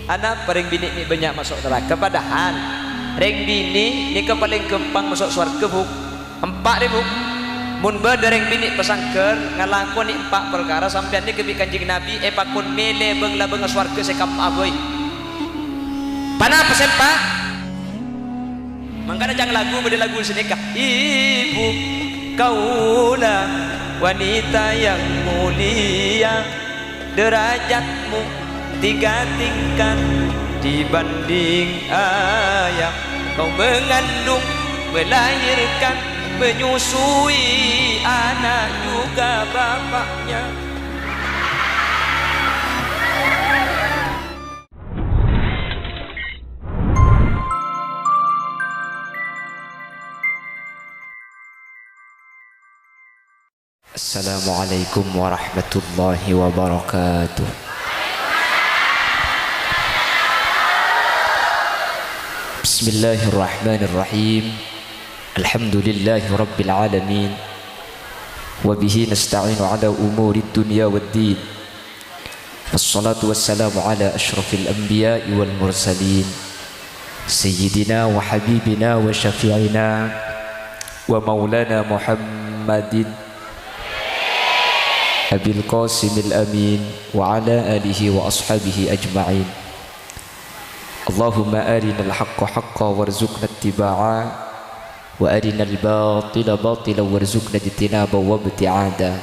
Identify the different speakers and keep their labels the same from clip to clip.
Speaker 1: anak paling bini ni banyak masuk neraka, padahal reng bini ni ke paling gampang masuk surga buk 4.000 mun berdereng bini pesangker ngalakon ni 4 perkara sampean ni kebi Kanjeng Nabi pakun mele bengla benga surga sekap aboy pana pesempa mangkana jangan lagu beda lagu senikah ibu kaulah wanita yang mulia derajatmu 3 tingkat dibanding ayah kau mengandung melahirkan menyusui anak juga bapaknya. Assalamualaikum warahmatullahi wabarakatuh. Bismillahirrahmanirrahim. Alhamdulillahi rabbil alamin. Wabihi nasta'inu ala umuri dunya waddin. Wassalatu wassalamu ala ashrafil anbiya'i wal mursalin Sayyidina wa habibina wa syafi'ina wa maulana Muhammadin Abil Qasimil Amin wa ala alihi wa ashabihi ajma'in. Allahumma arinal haqqa haqqa warzuqna ittiba'a wa arinal batila batila warzuqna ijtinaba wa ibti'ada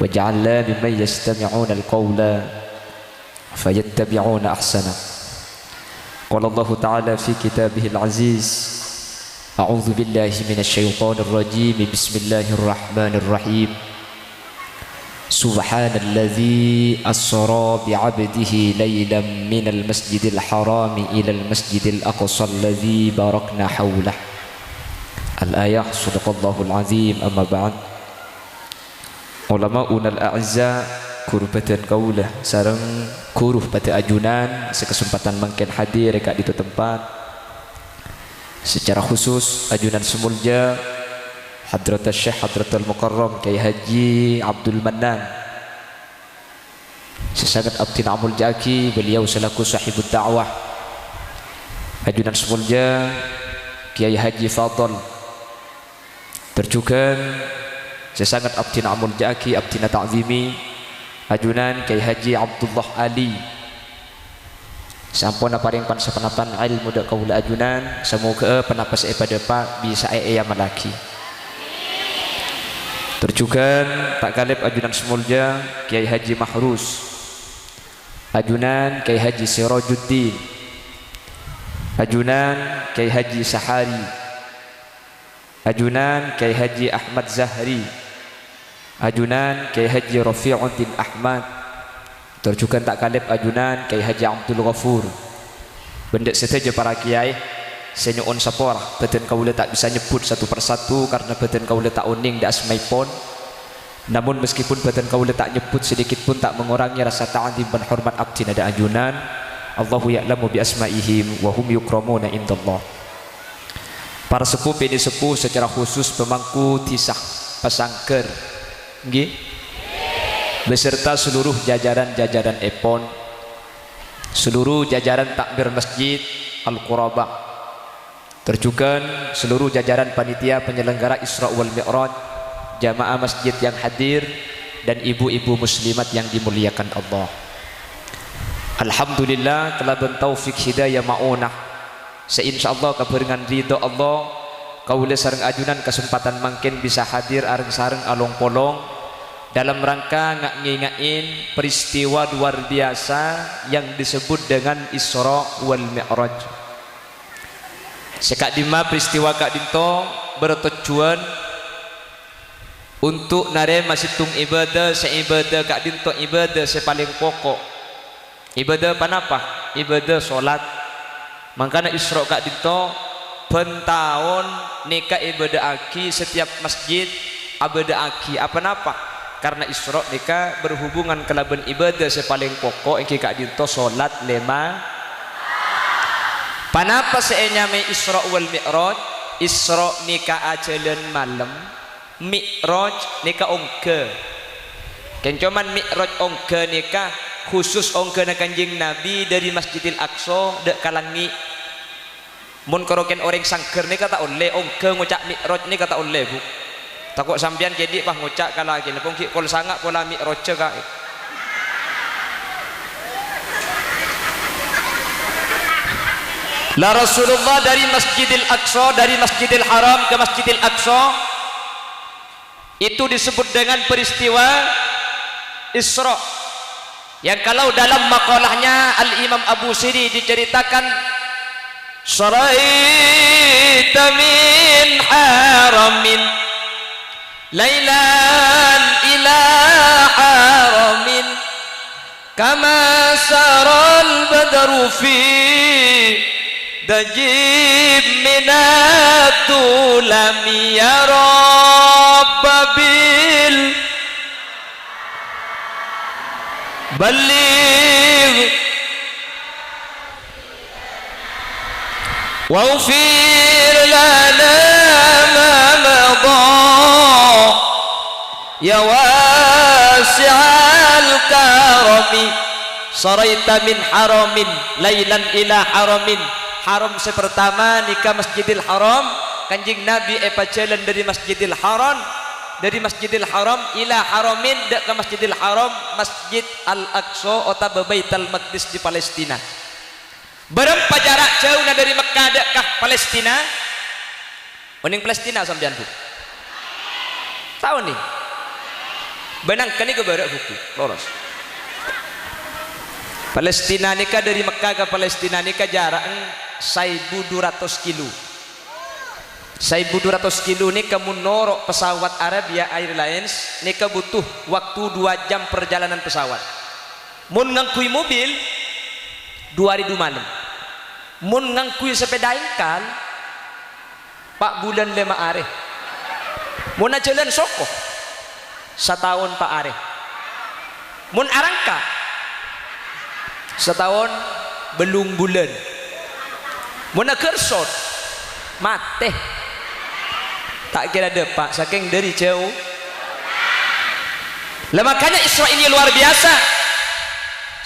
Speaker 1: waj'alna mimman yastami'una al-qawla fayattabi'una ahsana. Qala Allah ta'ala fi kitabihil aziz a'udzu billahi minasy syaithanir rajim. Bismillahirrahmanirrahim. Subhanalladzi asra bi'abdihi laylan minal masjidil harami ilal masjidil aqsa alladzi barakna hawlahu. Al-ayah sadaqallahul azim. Amma ba'd. Ulama'una al-a'izza kurbatan kaulah sareng kuruh pada ajunan sekesempatan mangken hadir dekat di tempat secara khusus ajunan semulja Hadratul Syekh Hadratul Mukarram Kiai Haji Abdul Mannan sesangat abdi amul jaki beliau selaku sahibud dakwah. Ajunan semulja Kiai Haji Fadl terjukan sesangat abdi amul jaki abdi ta'zimi ajunan Kiai Haji Abdullah Ali sampun paring pansepenapan ilmu dak kaula ajunan semoga penapas pada pak bisa yang malaki. Terjukan tak kalib ajunan semulja Kiai Haji Mahrus ajunan Kiai Haji Sirajuddin ajunan Kiai Haji Sahari ajunan Kiai Haji Ahmad Zahri ajunan Kiai Haji Rafi'uddin Ahmad. Terjukan tak kalib ajunan Kiai Haji Abdul Ghafur. Bendek seteja para kiai senyuun sapor beten kaula tak bisa nyebut satu persatu karena beten kaula tak uning da asmaipun. Namun meskipun beten kaula tak nyebut sedikit pun tak mengurangi rasa ta'zim dan hormat abdi nada ajunan. Allahu ya'lamu bi asma'ihim wa hum yukramuna indallah. Para sepuh ini sepuh secara khusus pemangku tisah pesangker nggih beserta seluruh jajaran-jajaran epon, seluruh jajaran takbir masjid Al-Qurabah, terjukan seluruh jajaran panitia penyelenggara Isra wal Mi'raj, jamaah masjid yang hadir dan ibu-ibu muslimat yang dimuliakan Allah. Alhamdulillah telah taufik hidayah maunah seinsyaallah kabarengan ridho Allah kaula sareng ajunan kesempatan mangkin bisa hadir areng sareng along polong dalam rangka ngingain peristiwa luar biasa yang disebut dengan Isra wal Mi'raj. Sekak dima peristiwa kak dinto bertujuan untuk nare masitung ibadah seibadah kak dinto ibadah sepaling pokok. Ibadah panapa? Ibadah solat. Makanya Isra kak dinto pentahun nikah ibadah aki setiap masjid ibadah aki apa napa? Karena Isra nikah berhubungan kelaban ibadah sepaling pokok yang kak dinto solat lema. Panapa senyame Isra wal Mi'raj? Isra nikah ajalan malam, Mi'raj nikah ongke. Kencoman Mi'raj ongke nikah khusus ongkena Kanjeng Nabi dari Masjidil Aqsa dek kalangi mun koroken orang sangker ni kata oleh ongke ngucak mi'raj ni kata oleh bu takut sampean jadi pah ngucak kalau lagi nepung ki kol sangat pola mi'raj ka la Rasulullah dari Masjidil Aqsa dari Masjidil Haram ke Masjidil Aqsa itu disebut dengan peristiwa Isra yang kalau dalam makalahnya Al-Imam Abu Siri diceritakan saraita min haramin lailan ila haramin kama saral badru fi dajib minatulami ya rabbil baligh waghfir lana ma madha ya wasi'al karami saraita min haramin lailan ila haramin haram sepertama nikah Masjidil Haram Kanjeng Nabi jalan dari Masjidil Haram ila haramin dak ke Masjidil Haram Masjid Al-Aqsa atau Baitul Maqdis di Palestina. Berapa jarak jauh dari Mekah dak ke Palestina? Mending Palestina sampean Bu. Tahu nih. Benang kani ke barat buku loros. Palestina nikah dari Mekah ke Palestina nikah jarak 1.200 kilo. 1.200 kilo ni kamu norok pesawat Arabia Airlines ni butuh waktu 2 jam perjalanan pesawat. Mun ngangkui mobil 2 hari 2 malam. Mun ngangkui sepeda ingkal 4 bulan 5 hari. Mun jalan soko 1 tahun 4 hari. Mun arangka 1 tahun belum bulan. Mun kersot mate tak kira depak saking dari jauh. Lah makanya Isra ini luar biasa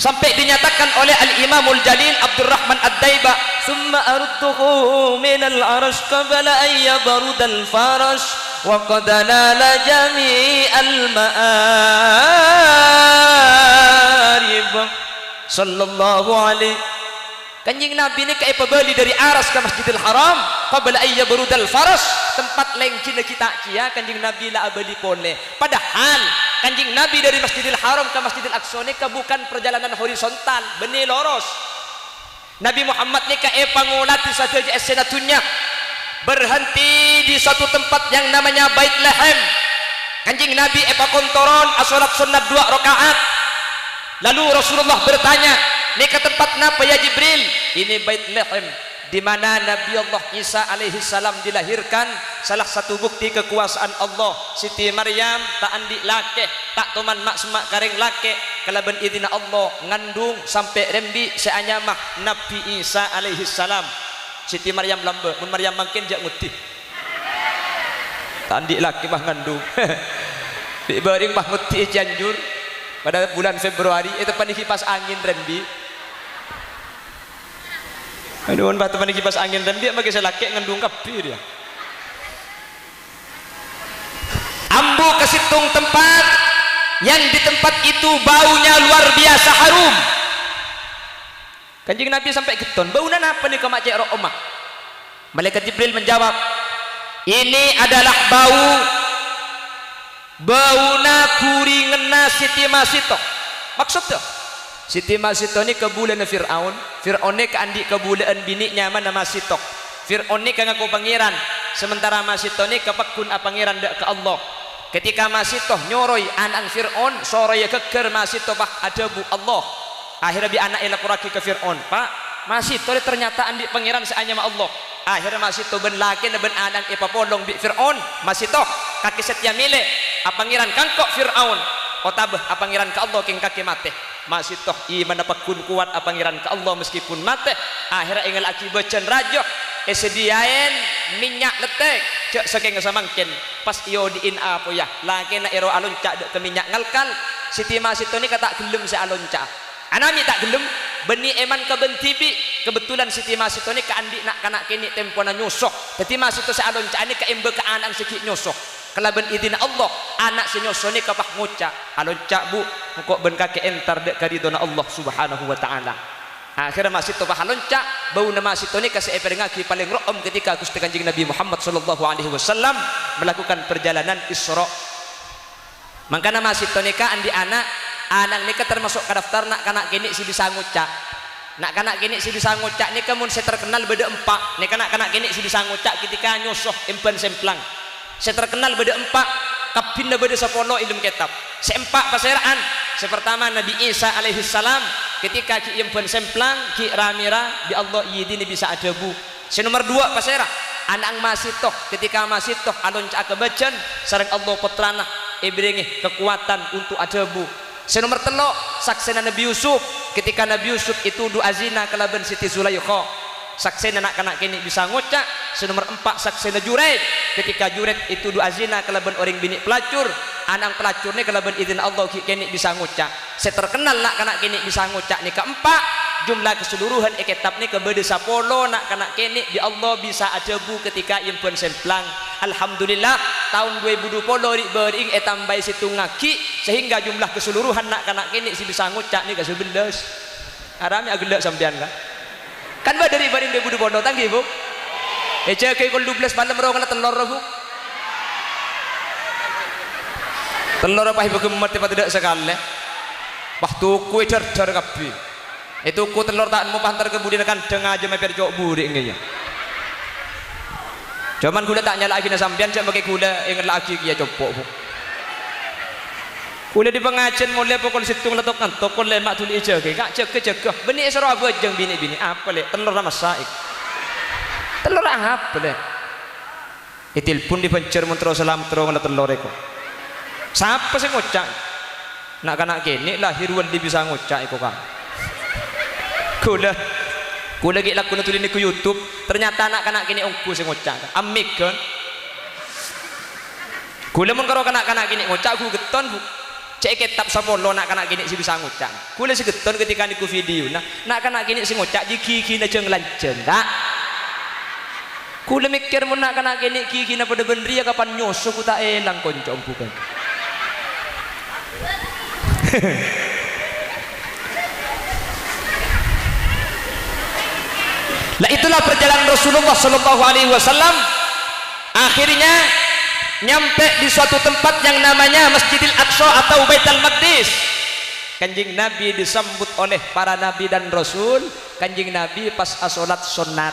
Speaker 1: sampai dinyatakan oleh Al-Imamul Jalil Abdurrahman Ad-Daiba summa arudtuhu minal arash qabla an yabrudal farash wa qad nala jami'al ma'arib sallallahu alaihi Kanjeng Nabi ini kayak pebeli dari aras ke Masjidil Haram qabla ayya burudal faras tempat lengkin kita kia Kanjeng Nabi la abadi pole padahal Kanjeng Nabi dari Masjidil Haram ke Masjidil Aqsa ini bukan perjalanan horizontal benih lurus. Nabi Muhammad ini kayak pangulati satu esenatunya berhenti di suatu tempat yang namanya Bait Lahem. Kanjeng Nabi kontoron asolat sunnah 2 rakaat. Lalu Rasulullah bertanya ini ke tempat napa ya Jibril? Ini Bait Lahem di mana Nabi Allah Isa alaihi salam dilahirkan. Salah satu bukti kekuasaan Allah Siti Maryam tak andi lake tak toman mak semak kareng lake kalaban idina Allah ngandung sampai rembi seanyamah Nabi Isa alaihi salam. Siti Maryam lambe mun Maryam makin jak ngutih tak andi lake bah ngandung di baring bah ngutih Cianjur pada bulan Februari itu pan kipas angin rembi. Aduh, batu pani kipas angin dan dia bagi saya laki ngandung kapi dia. Ambu ke situng tempat yang di tempat itu baunya luar biasa harum. Kanjeng Nabi sampai geton, baunya apa nih kemak cek omah? Malaikat Jibril menjawab, ini adalah bauna kuringena Siti Masito. Maksudnya Siti Masito ini kebulan Fir'aun. Fir'aun ini keandi kebulan biniknya mana Masito. Fir'aun ini ngaku pangeran. Sementara Masito ini kepekun pangeran ke Allah. Ketika Masito nyoroi anak Fir'aun, soroi keker Masito bah adabu Allah. Akhirnya bi anak elakuraki ke Fir'aun. Pak, Masito ini ternyata andi pangeran seanyama Allah. Akhirnya Masito ben laki ben anak ipapolong bi Fir'aun. Masito kaki setia milih pangeran kangkok Fir'aun. Otabah pangeran ke Allah king kaki mate. Masih toh iman apakun kuat pangeran ke Allah meskipun mate. Akhirnya ingal akibacan rajo sediain minyak letek cek saking samangkin pas iyo diin apa ya lagi na ero alon cak ke minyak ngalkal Siti Masito ni kata gelem se alon cak anami tak gelem beni eman kebentibi kebetulan Siti Masito ni ka andi nak kanak kini tempona nyusoh Siti Masito sa alon ca ni ka embe ka anak sikit nyusoh kalaban idina Allah anak si nyusoh ni kapah ngucak alon ca bu kok ben kake entar dek karidona Allah subhanahu wa ta'ala. Akhirnya Masito pah alon ca bau nama Masito ni kasi epengaki paling room ketika Gusti Kanjeng Nabi Muhammad sallallahu alaihi wasallam melakukan perjalanan Isra. Mangkana Masito ni ka andi anak ni ka termasuk ka daftar nak kanak kini si bisa ngucak. Nak kanak kini si bisa ngucak ni kamun saya terkenal beda empat. Ni kanak kini si bisa ngucak ketika nyusoh impen semplang. Saya terkenal beda empat kapinna beda 10 ilmu kitab. Seempat paseraan. Sepertama Nabi Isa alaihi salam ketika ki impen semplang ki ramira di Allah yidini bisa adabu. Nomor 2 pasera anak Masito ketika Masito alon cak kebacan sareng Allah putrana ibringi kekuatan untuk adabu. Nomor 3 saksena Nabi Yusuf ketika Nabi Yusuf itu doa zina kelaban Siti Zulaikha saksena nak kanak kini bisa ngocak. Nomor 4 saksena Juret ketika Juret itu doa zina kelaban orang bini pelacur anak pelacur ni kelaban izin Allah kini bisa ngocak. Terkenal nak kanak kini bisa ngocak ni keempat jumlah keseluruhan kitab ni kebeda 10 nak kanak kini di Allah bisa ajabu ketika impen semplang. Alhamdulillah tahun 2020 bering tambah situ ngaki sehingga jumlah keseluruhan nak kanak kini si bisa ngucak ni ke 11 arami agelak sampean kan ba dari baring 2020 tanggi bu cek kol 12 malam ro kana telur bu telur apa ibu gemet tidak sekali wah tuku jar-jar kabeh itu ku telur tak mau pantar kemudian kandeng aja meper jok burik ngene. Cuman gula tak nyala lagi na sampean cak pakai gula ingat lagi ya copok bu. Gula di pengajian mulai pokok situng letok ngantok kon lemak tuli jaga kak jaga benih esro abu jeng bini apa le telur sama saik telur apa le itil pun dipencer mentero salam terus ngala telur eko siapa sih ngocak nak kanak kini lahir wali bisa ngocak eko kan gula lagi laku nutulis ni ku YouTube ternyata anak kanak kini ongku sing ngocak amik kan gula mun karo kanak kini ngocak ku geton bu cek kitab sapolo nak kanak kini si bisa ngocak gula si geton ketika niku video nak kanak kini si ngocak ji gigi na jeng lanceng tak gula mikir mun nak kanak kini gigi na pada benri ya kapan nyoso ku tak elang konco ongku kan Lah itulah perjalanan Rasulullah sallallahu alaihi wasallam akhirnya nyampe di suatu tempat yang namanya Masjidil Aqsa atau Baitul Maqdis. Kanjeng Nabi disambut oleh para nabi dan rasul. Kanjeng Nabi pas salat sunat.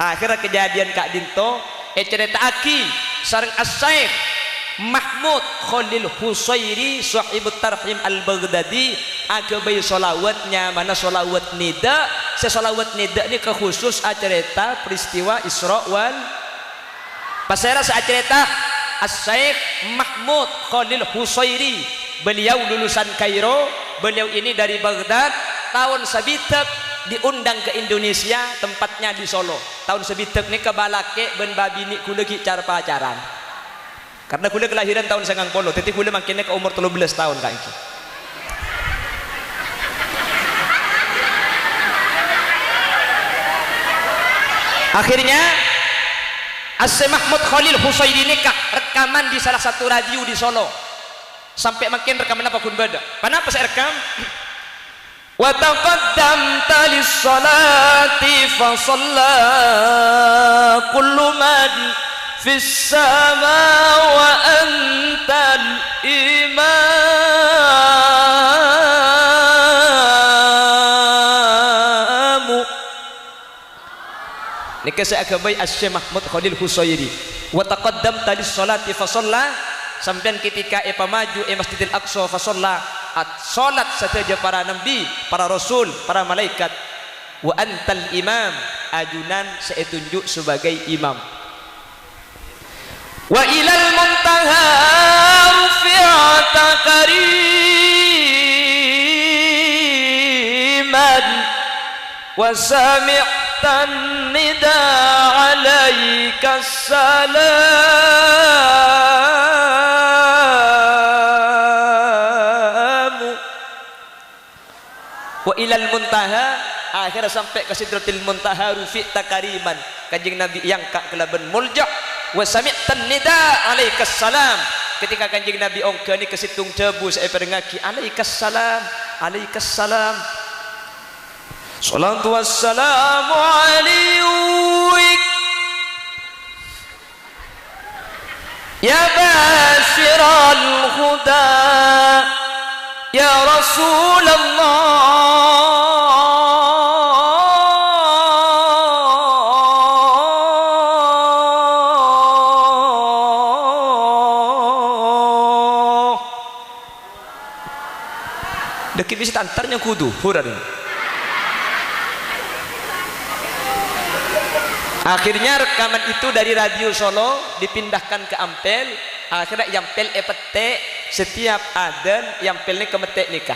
Speaker 1: Akhirnya kejadian Kak Dinto cerita aki sareng As-Syaikh Mahmud Khalil Husairi Sahibut Tarhim Al-Baghdadi agabai solawatnya mana solawat nida sesolawat nida ini kekhusus acerita peristiwa Isra wal pasera seacerita As-Syaikh Mahmud Khalil Husairi beliau lulusan Kairo beliau ini dari Baghdad tahun sebitek diundang ke Indonesia tempatnya di Solo tahun sebitek ini kebalake ben babini kulegi cara pacaran karena kula kelahiran tahun 90 jadi kula makinnya ke umur 13 tahun kak ini akhirnya As-Syaikh Mahmud Khalil Husairi nikah rekaman di salah satu radio di Solo sampai makin rekaman apa kun bada kenapa saya rekam wa taqaddamta lis-salati fa shalla kullu man fis sama wa antal imam nikah saya agabai As-Syaikh Mahmud Khalil Husairi wa taqaddamta lis-salati fa shalla sampean ketika maju Masjidil Aqsa fa shalla salat saja para nabi para rasul para malaikat wa antal imam ajunan saya tunjuk sebagai imam wa ilal muntaha rufi'ata kariman wa sami'tan nida alaika salam wa ilal muntaha, akhirnya sampai ke sidratil muntaha, rufi'ta kariman, kanjeng Nabi yang kak kelaban mulja, wa sami'tan nida alaikas salam, ketika kanjeng Nabi ongkani ke situng debu saya perengaki alaikas salam, alaikas salam, salatu wassalamu alaik ya basyiral huda ya Rasulullah. Deki bisa antarnya kudu huran. Akhirnya rekaman itu dari radio Solo dipindahkan ke Ampel. Akhirnya Yampel petek setiap adan Yampel ini kemetek nikah.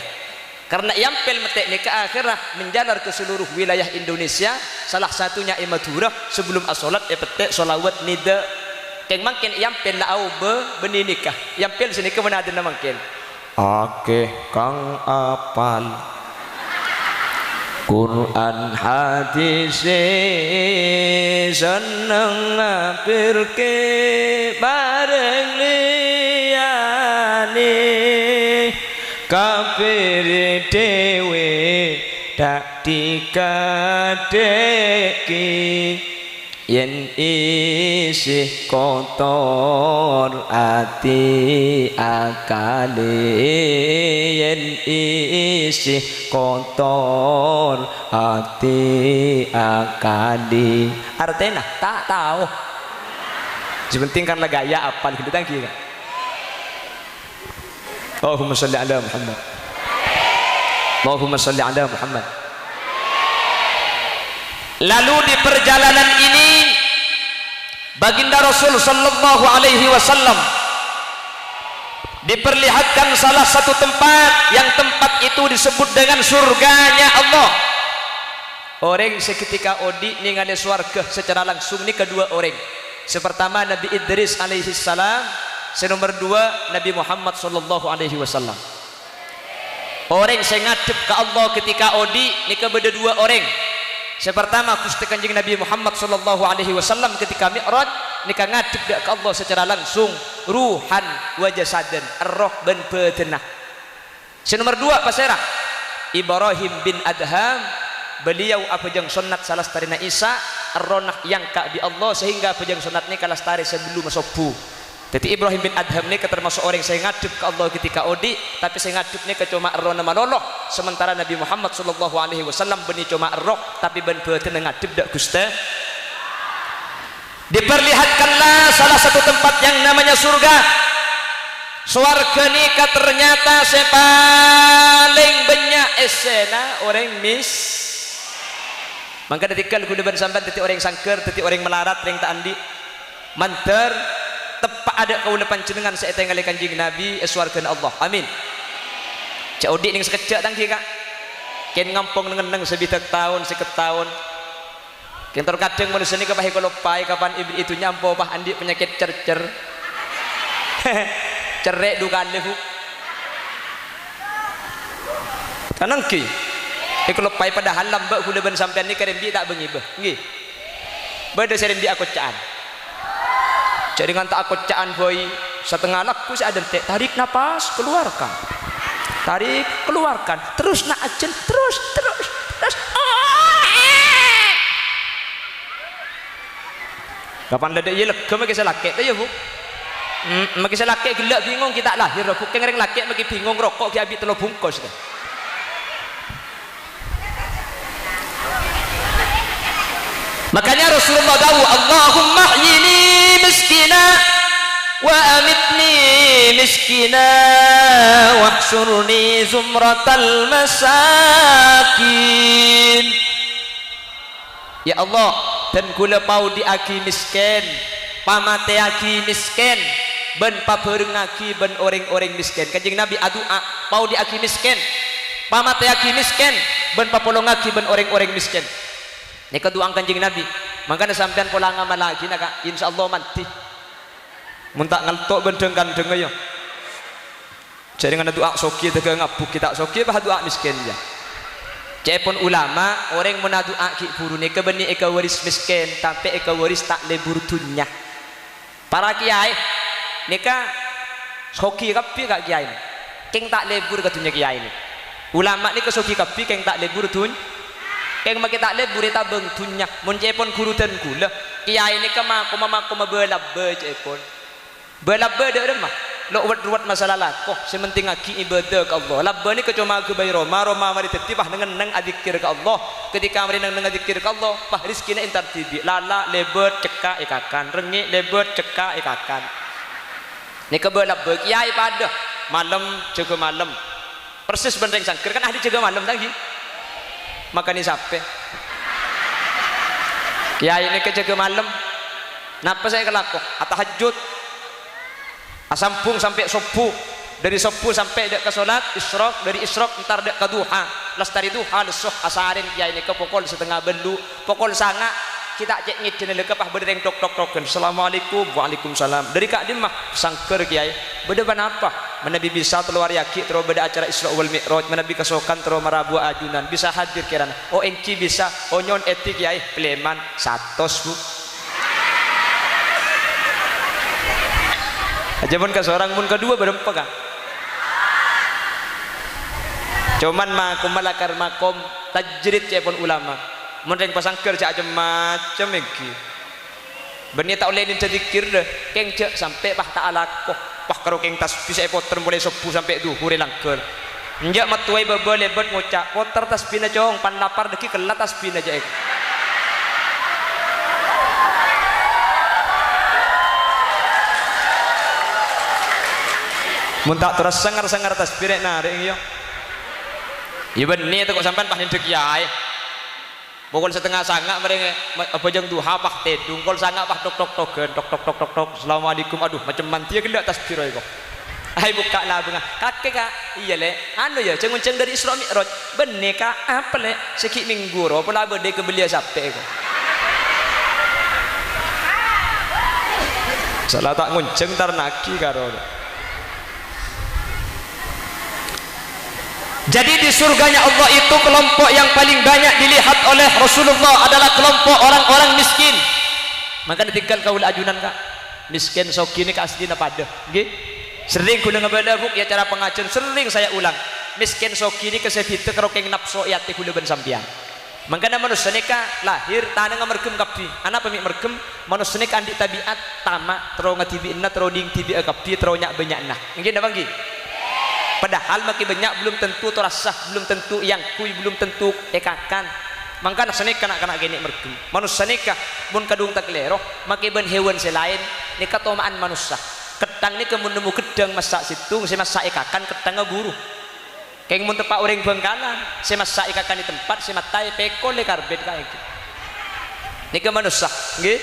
Speaker 1: Karena Yampel metek nikah akhirnya menjalar ke seluruh wilayah Indonesia. Salah satunya Madura sebelum asolat petek solawat nida. Keng mangken Yampel laau benih nikah. Yampel sini ke mana ada nama mangken. Akeh kang apal Quran hadis seneng ngapirke bareng liyane kafir dewe dak dikadeki yen isih kotor ati akale yen isih kotor ati akale artinya tak tahu sepenting karena gaya apal gitu tangki kan. Allahumma sholli ala Muhammad, Allahumma sholli ala Muhammad. Lalu di perjalanan ini baginda Rasul sallallahu alaihi wasallam diperlihatkan salah satu tempat yang tempat itu disebut dengan surganya Allah. Orang seketika odi ningali swarga secara langsung ini kedua orang. Sepertama Nabi Idris alaihi salam, senomor dua Nabi Muhammad sallallahu alaihi wasallam. Orang saya ngadep ke Allah ketika odi ini kepada dua orang. Sepertama Gusti Kanjeng Nabi Muhammad sallallahu alaihi wasallam ketika Mi'raj nika ngadep ke Allah secara langsung ruhan wa jasadan ar-ruh ben badanah. Nomor dua pasera Ibrahim bin Adham, beliau apajang sunat salastarina Isa ar-ronah yang ka bi Allah sehingga apajang sunat ni kalastari sebelum masobu. Jadi Ibrahim bin Adham ni termasuk orang saya ngadep ke Allah ketika odi, tapi saya ngadep ni cuma ar-ronah maloloh. Sementara Nabi Muhammad sallallahu alaihi wasallam beni cuma ar-roh tapi ben badan ngadep dak Gusti. Diperlihatkanlah salah satu tempat yang namanya surga. Swarga nika ternyata sepaling banyak esena orang mis. Mangka detikal kudu ben sampean detik orang sangker, detik orang melarat, orang tak andi. Manter tepat ada kaula panjenengan saeta ngali Kanjeng Nabi swarga Allah. Amin. Cak odik ning sekejap tangki kak. Ken ngampung ngeneng sebitak tahun, seket tahun. Ken terkadang manusia ni kapahi kolopai kapan ibu itu nyampo pah andi penyakit cercer. Cerek duka lehu. Kanang ki. Kolopai padahal lambak kuda ben sampean ni karembi tak bengi beh. Nggih. Beda serembi aku caan. Jadi dengan tak kocaan boy setengah laku saya ada tarik nafas keluarkan, tarik keluarkan terus nak ajen terus kapan ada ye lega maki selakek tu ya bu maki selakek gila bingung kita lahir aku kengering laki maki bingung rokok ki abi telo bungkus dah. Makanya Rasulullah dawu Allahumma hyini miskina wa amitni miskina wahsyurni zumratal masakin. Ya Allah, dan kula pau di aki miskin, pamate aki miskin, ben pabeureng aki ben orang-orang miskin. Kanjeng Nabi adua pau di aki miskin, pamate aki miskin, ben papolong aki ben orang-orang miskin. Ini kedua Kanjeng Nabi. Makanya sampean pola ngamal lagi nak insyaallah mati. Muntak ngeltok bendeng-kandeng ayo. Jadi dengan doa soki tega ngabuk kita soki bah doa miskin ya. cepon ulama orang menadu aki buru ni kebeni eka waris miskin tapi eka waris tak lebur tunya para kiai nika soki kapi kak kiai ni keng tak lebur katunya kiai ni ulama ni kesoki kapi keng tak lebur tun keng maki tak lebur eta beng tunya mun cepon guru dan gula kiai ni kema mamaku mabelabbe cepon belabbe de mah lo ruwat masalah lakoh sementing aki ibadah ke Allah labba ni kecuma ke bayi Roma mari tetipah dengan nang adzikir ke Allah ketika mari nang adzikir ke Allah pah rizkina intar tibi lala lebet cekak ikakan rengik lebet cekak ikakan ni ke belabbe kiai pada malam jaga malam persis benteng sangkir kan ahli jaga malam lagi maka ni sampai kiai ni ke jaga malam napa saya kelakoh tahajud asampung sampai subuh dari subuh sampai dek ke solat isyraq dari isyraq entar dek ke duha lestari duha lesuh asarin kiai ni ke pokol setengah belu pokol sanga kita cek ngidin leke pah bereng tok tok token assalamualaikum waalaikumsalam dari kak dimah sangker kiai beda apa menabi bisa keluar yaki terus beda acara Isra wal Mi'raj menabi kesokan terus marabu ajunan bisa hadir kirana oh engki bisa oh nyon etik kiai pleman satos bu aja pun ke seorang pun kedua berempat kan cuman makum malakar makom tajrid cepon ulama mendeng pasangker cak macam iki benih tak oleh dicadikir deh keng cek sampai pah tak alakoh pah karo keng tasbih saya poter mulai subuh sampai duhur langker njak matuai bebe lebet ngocak poter tasbih na cong pan lapar deki kelat tasbih na jek mun tak terus sangar-sangar tasbih narik yo ya benih tu kok sampean pah ndek kiai pukul setengah sanga mereka apa jeng duha pah tedung kol sanga pah tok tok tok assalamualaikum aduh macam mantia gelak tasbih kok ai buka lah bengah kakek kak iya le anu ya ceng dari Isra Mi'raj benih kak apa le sekik minggu ro pula berde ke belia sampai kok salah tak ngunceng tar naki karo jadi di surganya Allah itu kelompok yang paling banyak dilihat oleh Rasulullah adalah kelompok orang-orang miskin maka ditinggal kaul ajunan kak miskin soki ini kasih pada nggih sering kula ngebala buk ya cara pengajian sering saya ulang miskin soki ini kesepite karo keng nafsu yati kula ben sampean mangkana manusia nika lahir tanah ngamergem kabeh ana pemik mergem manusia nika andi tabiat tamak tero ngatibina tero ding tibi kabeh tero nyak benyakna nggih napa nggih padahal makin banyak belum tentu terasah belum tentu yang kui belum tentu ekakan mangkana senika nak gini mergem manusia nikah mun kadung tak lero makin ben hewan selain nikah tomaan manusia ketang ni kemun nemu gedang masak situng saya masak ekakan ketang guru keng mun tepak orang Bengkalan saya masak ekakan di tempat saya matai pekol le karbet kayak gitu nikah manusia nggih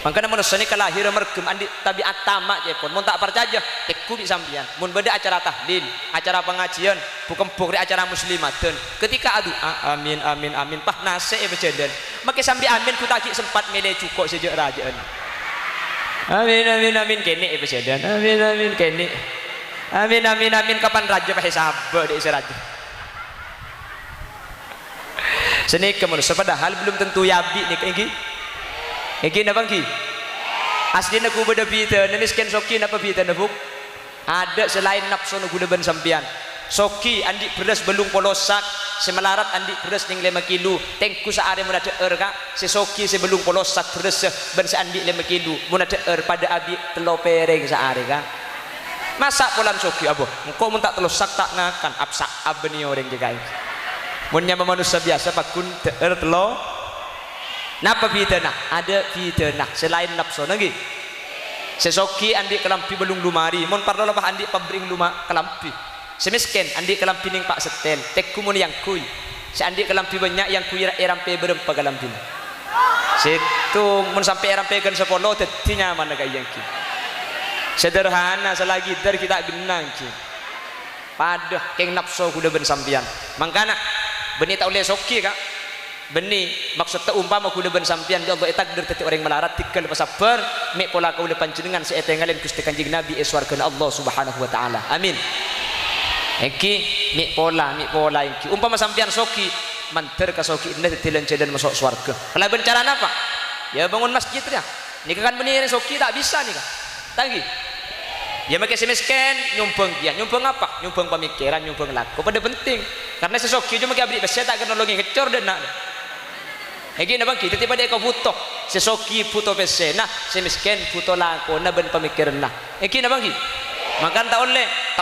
Speaker 1: mangkana manusia ni kalahir mergem andi tabiat tamak je pun mun tak percaya teku di sampean mun beda acara tahlil acara pengajian bukan pokri acara muslimaten ketika adu amin amin amin pah nase bejadan make sambil amin ku tak sempat mele cukup sejak rajaan amin amin amin kene bejadan amin amin kene amin amin amin kapan raja pah sabar dek raja seni ke manusia padahal belum tentu yabi nih kayak iki napa ki asli aku beda bita miskin soki napa bita nabuk ada selain nafsu nu guna ben sampean soki andi beras belung polosak semelarat andi beras ning 5 kilo tengku saare mun ada ka si soki si belung polosak beras ben sa andi 5 kilo mun ada pada abi telo pereng saare ka masak polan soki abo engko mun tak telosak tak ngakan apsak abeni orang je guys mun nya manusia biasa pakun telo napa fitnah ada fitnah selain nafsu lagi sesoki andi kelampi belum lumari mon parlo lebah andi pabring luma kelampi semiskin andi kelampi ning pak setel tekku mun yang kui si andi kelampi banyak yang kui erampe berempa kelampi situ mun sampai erampe kan 10 dadi nyaman gak yang ki sederhana selagi dari kita genang ki padah keng nafsu kuda ben sampean mangkana benih tak oleh soki kak benih maksud tak umpama kuda ben sampean ya Allah takdir teti orang melarat tikal sabar mek pola kau panjenengan seetengalen Gusti Kanjeng Nabi eswarkeun Allah Subhanahu wa taala amin Iki mik pola iki. Umpama sampean soki, manter ka soki indah tilen-tilen masuk swarga. Kalau bencana apa? Ya bangun masjid ya. Ini kan benih soki tak bisa nih kan. Tanggi. Ya pakai semisken nyumbang dia. Nyumbang apa? Nyumbang pemikiran, nyumbang laku. Pada penting. Karena sesoki cuma pakai abdi besar tak kena nolongi kecor dan nak. Iki nabang kita tiba dia kau butuh. Sesoki butuh besar. Nah, semisken butuh laku. Nah ben pemikiran nah. Iki nabang kita. Makan tak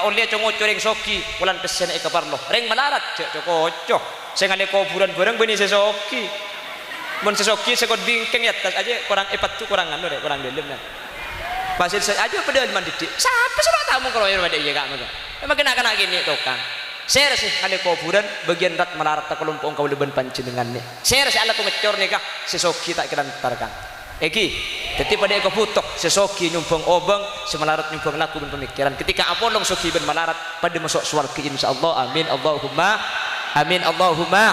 Speaker 1: oleh congo coreng soki bulan pesen eka parlo reng malarat cok saya ngale kuburan bareng beni sesoki mun sesoki sekot bingkeng ya tas aja kurang epat tu kurang anu deh kurang dalam nah pasir saya aja pada mandi siapa sebab tamu kalau yang ada iya kamu makin akan gini tukang saya sih ngale kuburan bagian rat malarat tak kelompok kau leban panci dengan nih saya sih ala tu ngecor nih kah sesoki tak kira tarkan Eki, jadi pada eko putok sesoki nyumbang obeng, semalarat nyumbang laku dan pemikiran. Ketika apolong soki ben malarat pada masuk surga insyaallah. Amin Allahumma. Amin Allahumma.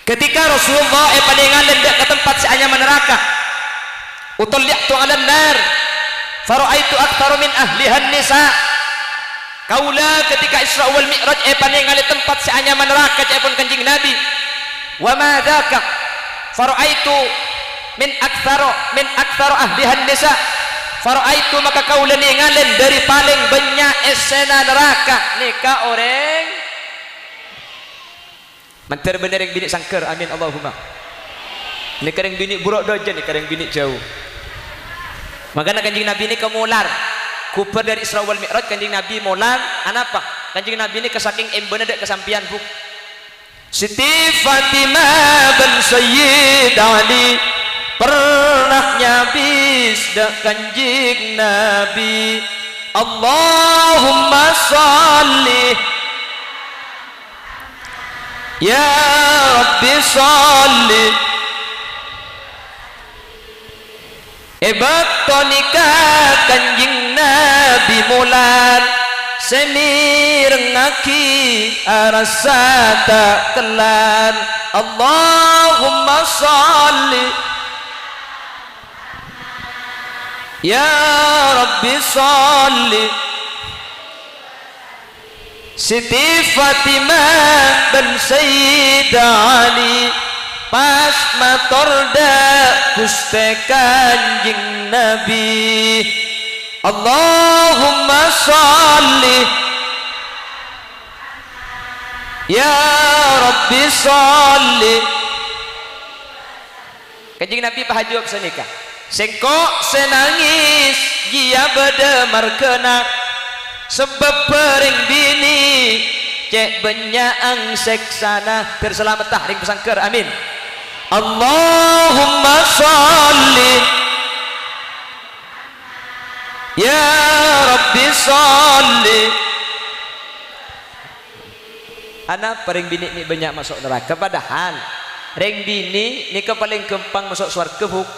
Speaker 1: Ketika Rasulullah pada ngalen ke tempat seanya neraka. Utalli'tu 'alan nar. Fara'aitu aktsaru min ahlihan nisa. Kaula ketika Isra wal Mi'raj pada ngalen tempat seanya neraka cepon Kanjeng Nabi. Wa ma dzaka Faraitu min aktsaro ahlihan nisa. Faraitu maka kaula ningalen dari paling banyak esena neraka nikah orang mantar bener yang bini sangker. Amin Allahumma. Nikah yang bini buruk dojen, nikah yang bini jauh. Makanya Kanjeng Nabi ini kemular kuper dari Isra wal Mi'raj. Kanjeng Nabi mular anapa? Kanjeng Nabi ini kesaking embene dek kesampian buk Siti Fatimah bin Sayyid Ali pernah nyabis dak Kanjeng Nabi. Allahumma salli ya Rabbi salli ebatonika Kanjeng Nabi mulan semir ngaki arasa tak kelan. Allahumma salli ya Rabbi salli Siti Fatimah bin Sayyid Ali pas matorda Gusti Kanjeng Nabi. Allahumma salli ya Rabbi salli. Kanjeng Nabi pahajub senikah sengkok senangis dia bedemar kena sebab pering bini cek benyaang seksana terselamat tahring pesangker. Amin Allahumma salli ya Rabbi salli. Anak paling bini ni banyak masuk neraka padahal reng bini ni ke paling kempang masuk surga buk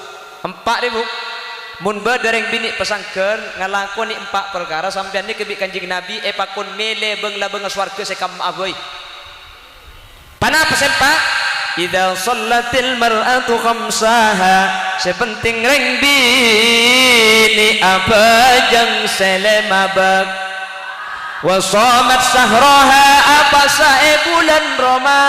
Speaker 1: 4.000 mun berdereng bini pesangker ngalakoni 4 perkara sampean ni kebik Kanjeng Nabi pakun mele bengla benga surga sekam aboy pana pesempak idza shallatil mar'atu khamsaha sepenting reng bini apa jang selemabak wa shamat sahraha apa sae bulan Roma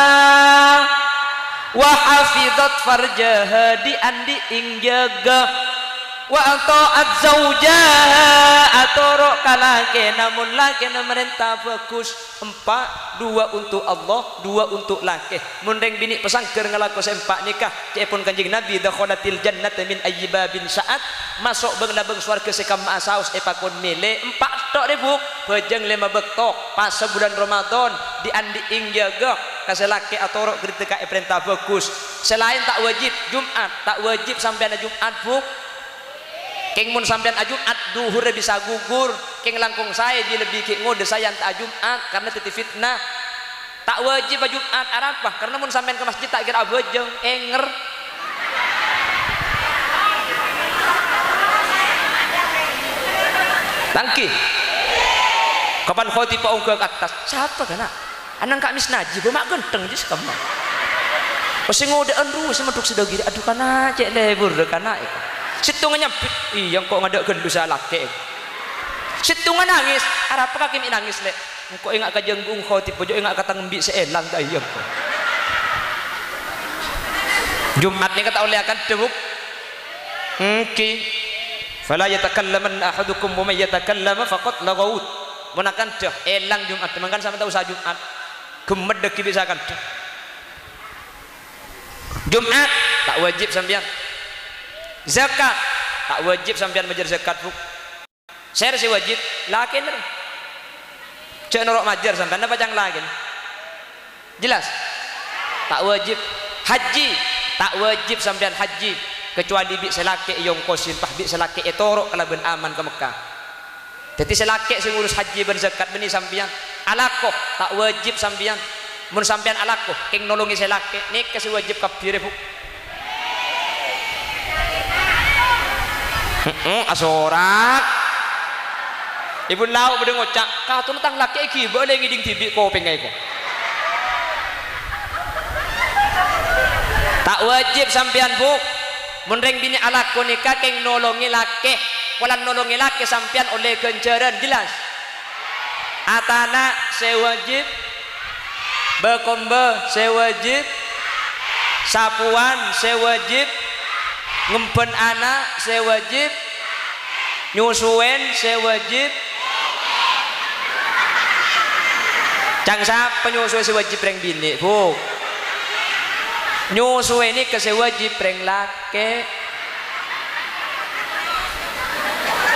Speaker 1: wa hafizat farjaha di andi ing jaga wa ta'at zaujaha atorok kalake namun laki merintah bagus 4 2 untuk Allah 2 untuk laki mundeng bini pesangker ngalaku sempak nikah cepun Kanjeng Nabi dakhalatil jannata min ayyibabin saat masuk beng swarga sekam asaus pakon mele 4 tok ribuk bejeng 5 bektok pas sebulan Ramadan di andi ing jaga kaselake atorok kritika perintah bagus selain tak wajib Jumat tak wajib sampai ada Jumat buk keng mun sampean Jumat duhur bisa gugur keng langkung saya di lebih keng ngode saya tak Jumat karena titi fitnah tak wajib Jumat arafah karena mun sampean ke masjid tak kira bejeng enger tangki kapan khotib pak ke atas siapa kana anang kak misnaji bemak genteng jis kamu pasti ngodean ru sama duk sedang gini aduh kana cek lebur kana situ nyempit iya kok ngadak gendus laki Situngan nangis, arep ka kimi nangis lek. Engko ingat ka jenggung khotib bojo ingat kata ngembi seelang ta iya ko. Jumat ni kata oleh akan debuk. Ki. Fala yatakallaman ahadukum wa may yatakallama faqad lagaut. Menakan dah elang Jumat, teman sama tahu sa Jumat. Gemed dek bisa kan. Jumat tak wajib sampean. Zakat tak wajib sampean majar zakat bu. Saya rasa wajib lakin cek norok majar sampai apa cang lagi jelas tak wajib haji tak wajib sampean haji kecuali bi selake yong kosin pah bi selake etorok kalau ben aman ke Mekah jadi selake sing ngurus haji ben zakat beni sampean alakoh tak wajib sampean mun sampean alakoh king nolongi selake nik kasih wajib kabir bu asorak ibu lau bede ngocak katun tang laki iki boleh ngiding tibik kopeng ko tak wajib sampean bu menreng bini alako nikah keng nolongi laki walan nolongi laki sampean oleh kenceran jelas atana sewajib bekombe sewajib sapuan sewajib ngempen anak sewajib nyusuen sewajib cangsa penyusu sewajib reng bini bu nyusu ini kesewajib reng laki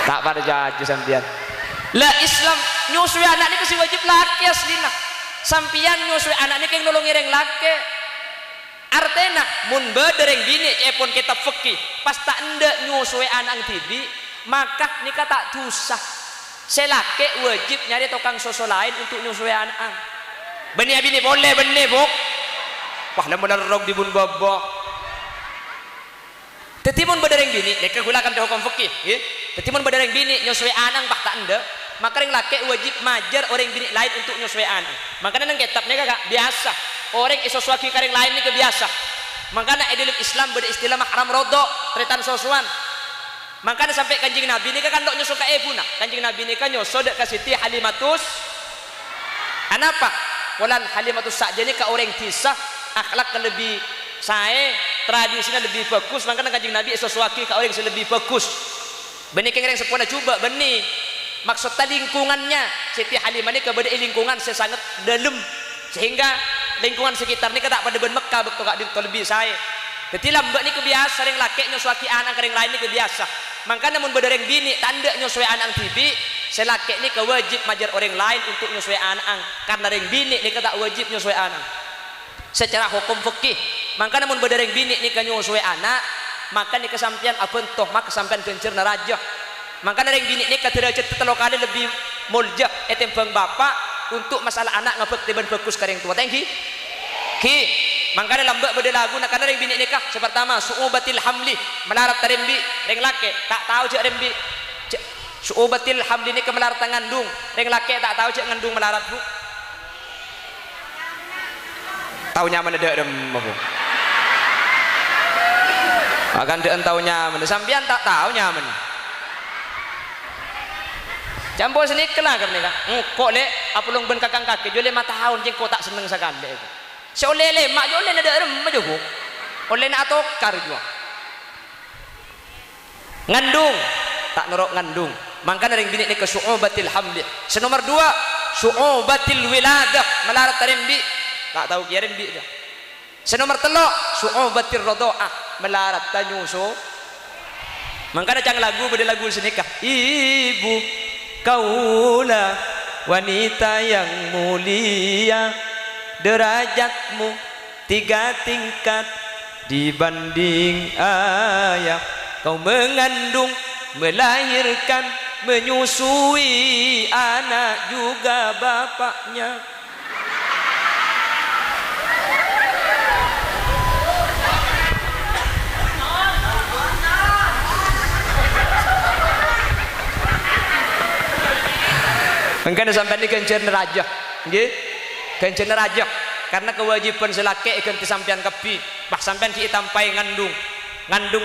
Speaker 1: tak pada jaju sampian lah Islam nyusu anak ini kesewajib laki aslina sampian nyusu anak ini keng nolongi reng laki artena mun bedereng bini cepon kita fikih pas tak ndak nyusu anak tibi maka nikah tak tusah selake wajib nyari tukang soso lain untuk nyusui anak benih bini boleh benih buk wah lembaran rog dibun babak tetimun bedereng bini mereka gunakan hukum fikih tetimun bedereng bini nyusui anak bah tak anda maka yang laki wajib majar orang bini lain untuk nyusui anak makanya nang kitabnya kakak biasa orang isoswaki karing lain ini kebiasa makanya ideologi Islam beristilah mahram rodok teritan sosuan makanya sampai kanjeng Nabi ini kan dok nyusul ke ebuna kanjeng Nabi ini kan nyusul dek ke Siti Halimatus anapa walan Halimatus Sa'diyah ini ke orang kisah akhlak lebih saya tradisinya lebih bagus makanya kanjeng Nabi sesuatu ke orang yang lebih bagus benih kengering sepuluh coba benih maksudnya lingkungannya Siti Halimah ini kepada lingkungan sesangat dalam sehingga lingkungan sekitar ini tak pada ben Mekah betul kak lebih saya jadi lambat ini kebiasa yang laki nyusuaki anak kering lain ini kebiasa makanya namun berdereng bini tanda nyusui anak tibi selaki ini kewajib majar orang lain untuk nyusui anak karena reng bini ini tak wajib nyusui anak secara hukum fikih makanya namun berdereng bini ini nyusui anak maka ini kesampian abun toh maka kesampian kencir neraja makanya reng bini ini derajat telur kali lebih muljah etembang bapak untuk masalah anak ngabek tiban bagus kering tua thank you makanya lambat beda lagu nak karena reng bini nikah sepertama su'ubatil hamli melarat rembi reng laki tak tahu cek rembi su'ubatil hamli ini melarat ngandung reng laki tak tahu cek ngandung melarat bu tahu nyaman ada bu akan dean tahu nyaman sampian tak tahu nyaman campur senikah lah kan nikah kok lek apulung ben kakang kaki jole 5 tahun jeng kok tak seneng sekali seoleh mak jole ada remah juga oleh nak atokar juga ngandung tak norok ngandung makanya ring bini ni ke su'ubatil hamli senomor 2 su'ubatil wiladah melarat rembi tak tahu kira rembi dia senomor 3 su'ubatil rodo'ah melarat tanyuso makanya jangan lagu beda lagu senikah ibu kaulah wanita yang mulia derajatmu 3 tingkat dibanding ayah kau mengandung melahirkan menyusui anak juga bapaknya makanya sampai ini kencern raja kencern raja karena kewajiban selaki ikan sampean kepi bah sampean ki tampai ngandung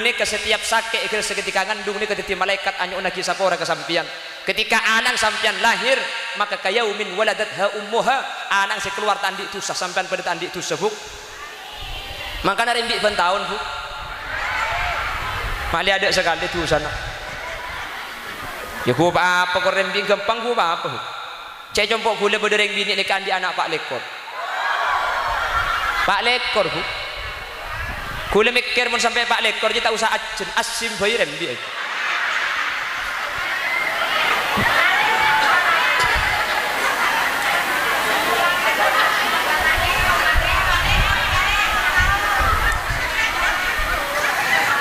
Speaker 1: ni ke setiap sakit ke seketika ngandung ni ke titi malaikat anyu na kisapora ke sampean Ketika anak sampean lahir, maka kayaumin waladatha ummuha, anak saya keluar tandik tu sah sampean pada tandik tu sebuk. Maka nari ndik ben tahun bu. Mali ada sekali tu sana. Ya ku apa kau rembi gampang ku apa? Cek compok gula berdereng bini ni kan di anak Pak Lekor. Pak Lekor bu. Gula mikir mun sampai Pak Lekor je tak usah ajen asim bayi rembi.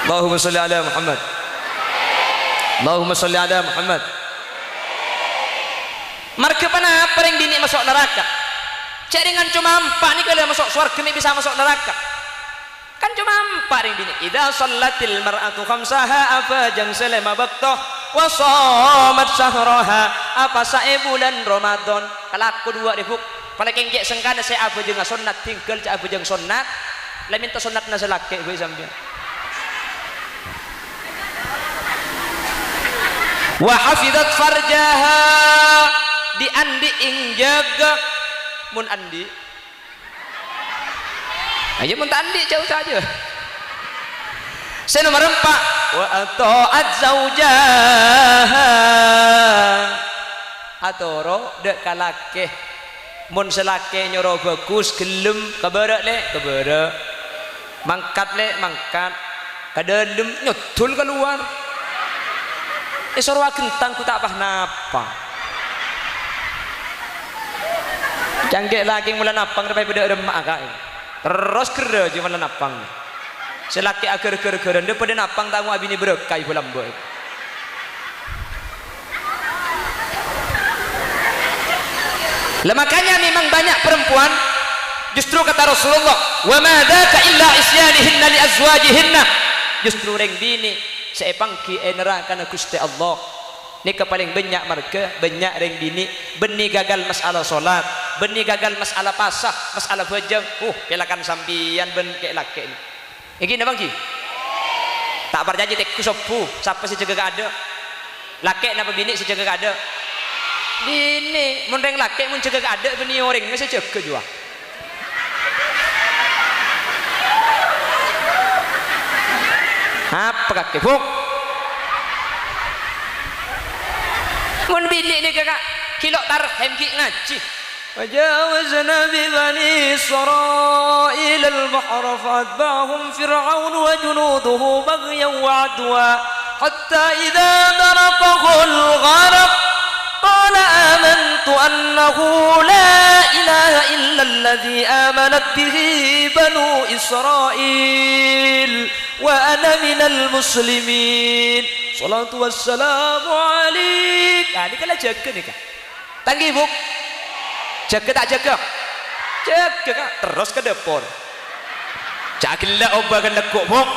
Speaker 1: Allahumma salli ala Muhammad. Allahumma salli ala Muhammad. Marke apa yang bini masuk neraka? Cek dengan cuma empat ni kalau masuk surga ni bisa masuk neraka. Kan cuma empat yang bini. Idza shallatil mar'atu khamsaha apa jang selama baqtah wa shamat syahraha apa sae bulan Ramadan. Kalau aku dua ribuk pada kengkek sengkana saya apa jeung sunat tinggal cak apa jeung sunat. Lain minta sunatna selake gue sampean. Wa hafizat farjaha di andi ing jaga mun andi aja mun andi jauh saja saya nomor 4 wa ata'at zaujaha atoro dek kalake mun selake nyoro bagus gelem keberek le keberek mangkat le mangkat kadalem nyodul keluar sorwa gentang ku tak apa napa canggih lagi mula napang sampai pada remak kak terus kera je mula napang selaki agar kera dia pada napang tamu abini berkai bulan boy lah makanya memang banyak perempuan justru kata Rasulullah wa ma dzaka illa isyanihinna li azwajihinna justru reng bini seepangki neraka na Gusti Allah ni paling banyak marga banyak reng bini beni gagal masalah solat beni gagal masalah pasah masalah bajang pelakan sampian ben kek laki ni iki napa ki tak berjanji tek kusopu siapa sih jaga ada laki napa bini sih jaga ada bini mun reng laki mun jaga ada beni orang mesti jaga jua apa kakek buk mun bini ni kakak kilok tarhem ki ngaji wajawazna bi bani israil al-bahr fa'atba'ahum fir'aun wa junuduhu baghyan wa adwa hatta idza daraqahu al-gharq qala amantu annahu la ilaha illa alladhi amanat bihi banu israil wa ana minal muslimin salatu wassalamu alaik ini kalau jaga nih kak tanggi buk jaga tak jaga jaga kak terus ke depan jagilah obagan lekuk buk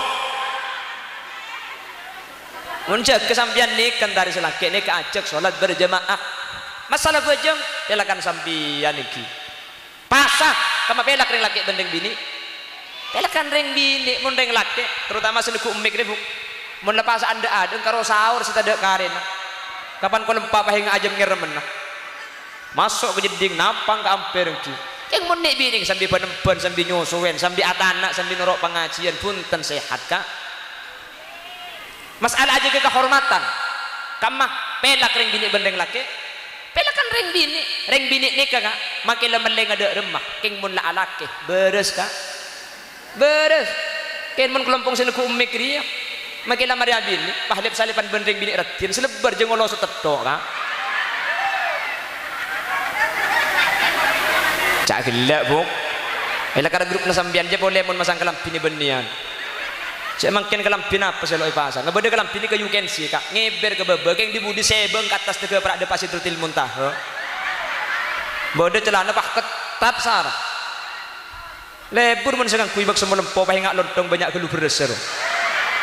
Speaker 1: menjaga sampian nih kan dari selaki nih keajak sholat berjamaah masalah bajang pelakan sampian nih pasah kama pelak ring laki bendeng bini pelakan ring bini mun ring laki terutama seleku umik nih buk mun lepas anda ada karo sahur setadak karin kapan kau lempah pahing ajem ngeremen masuk ke jeding napang ke amper ki yang mun nek bini sambil penempen sambil nyusuwen sambil atanak sambil norok pengajian punten sehat kak masalah aja ke kehormatan kamah pelak ring bini bendeng laki pelakan ring bini nih kak makin lemeleng ada remah king mun la alake beres kak beres ken mun kelompong seleku umik dia makin lama dia bini pahlip salipan bendeng bini ratin selebar jengolo setetok kak cak gelak buk elakar grup nasambian je boleh mun masang kelam bini benian cak makin kelam bini apa seloi pasang ngebede kelam bini ke you can see kak ngeber ke bebek yang dibudi sebeng ke atas tege perak depas Sidratil Muntaha bode celana pak ketat sarah lebur mun segang kuibak semua lempo pahingak lontong banyak gelu berdeser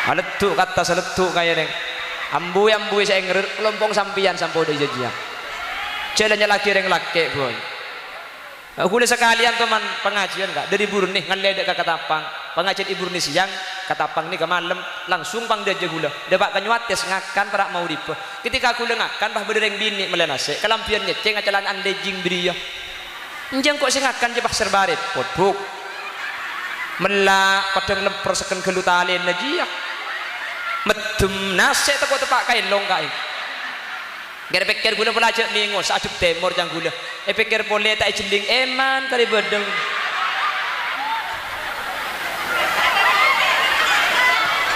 Speaker 1: aletuk kata seletuk kaya neng ambui saya ngerir kelompong sampian sampai udah jajan jalannya laki reng laki boy aku sekalian teman pengajian kak dari burun nih ngaledek ke katapang pengajian ibu nih siang katapang ni ke malam langsung pang dia je gula dapat kanyuates ngakan para mau dipa ketika gula ngakan bah berdereng bini melenase kalampian nyeceng acalan ande jing bria njang kok sing ngakan je bah serbaret potbuk melak padang lemper seken gelutalen najia medem nase teko tepak kain long kain gara pikir gula pelajak minggu saat temur jang gula pikir boleh tak jeling eman kali bedeng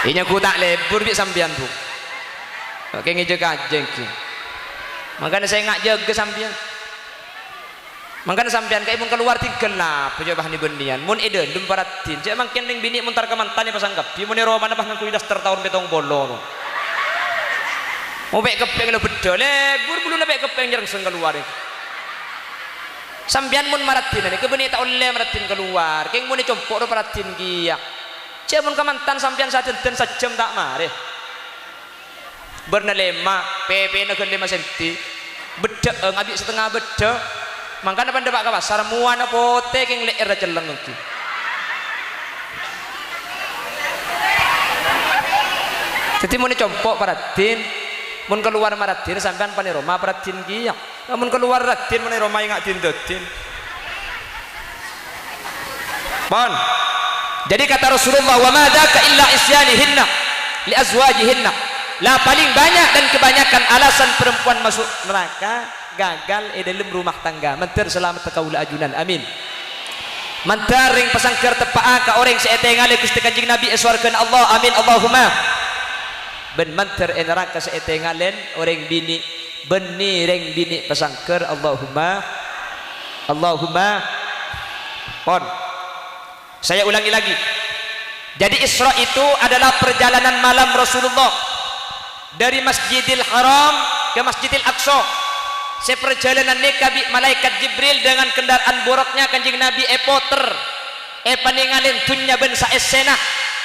Speaker 1: ini aku tak lebur bi sampean bu oke ngejaga jengki makanya saya ngak jaga sampean makanya sampean kayak mun keluar tinggal lah pejabat ni bendian mun eden dum paratin cek makin ning bini mun tar kemantan ni pasang kapi mun ero mana pas ngaku daster tahun betong bolo mau bek kepeng lo bedol lebur bulu bek kepeng jarang seng keluar sampean mun maratin ni kebeni tak oleh maratin keluar keng mun compok ro paratin giya cek mun kemantan sampean saden sajam tak mare bernalema PP na gele 5 cm bedek ngabik setengah bedek mangkana pandai pak pasar muana pote keng leer celeng iki jadi mun compok paratin mun keluar maratin sampean pane Roma paratin giyak mun keluar ratin pane Roma ngak dindotin pon jadi kata Rasulullah wa ma dzaka illa isyanihinna li azwajihinna lah paling banyak dan kebanyakan alasan perempuan masuk neraka gagal dalam rumah tangga mentar selamat kaula ajunan amin mentar ring pasangker tepa ka orang seetengale Gusti Kanjeng Nabi eswarkeun Allah amin Allahumma ben manter neraka seetengalen orang bini beni reng bini pasangker Allahumma pon saya ulangi lagi jadi Isra itu adalah perjalanan malam Rasulullah dari Masjidil Haram ke Masjidil Aqsa seperjalanan nikabi malaikat Jibril dengan kendaraan boroknya Kanjeng Nabi epoter paningalin dunya ben saesena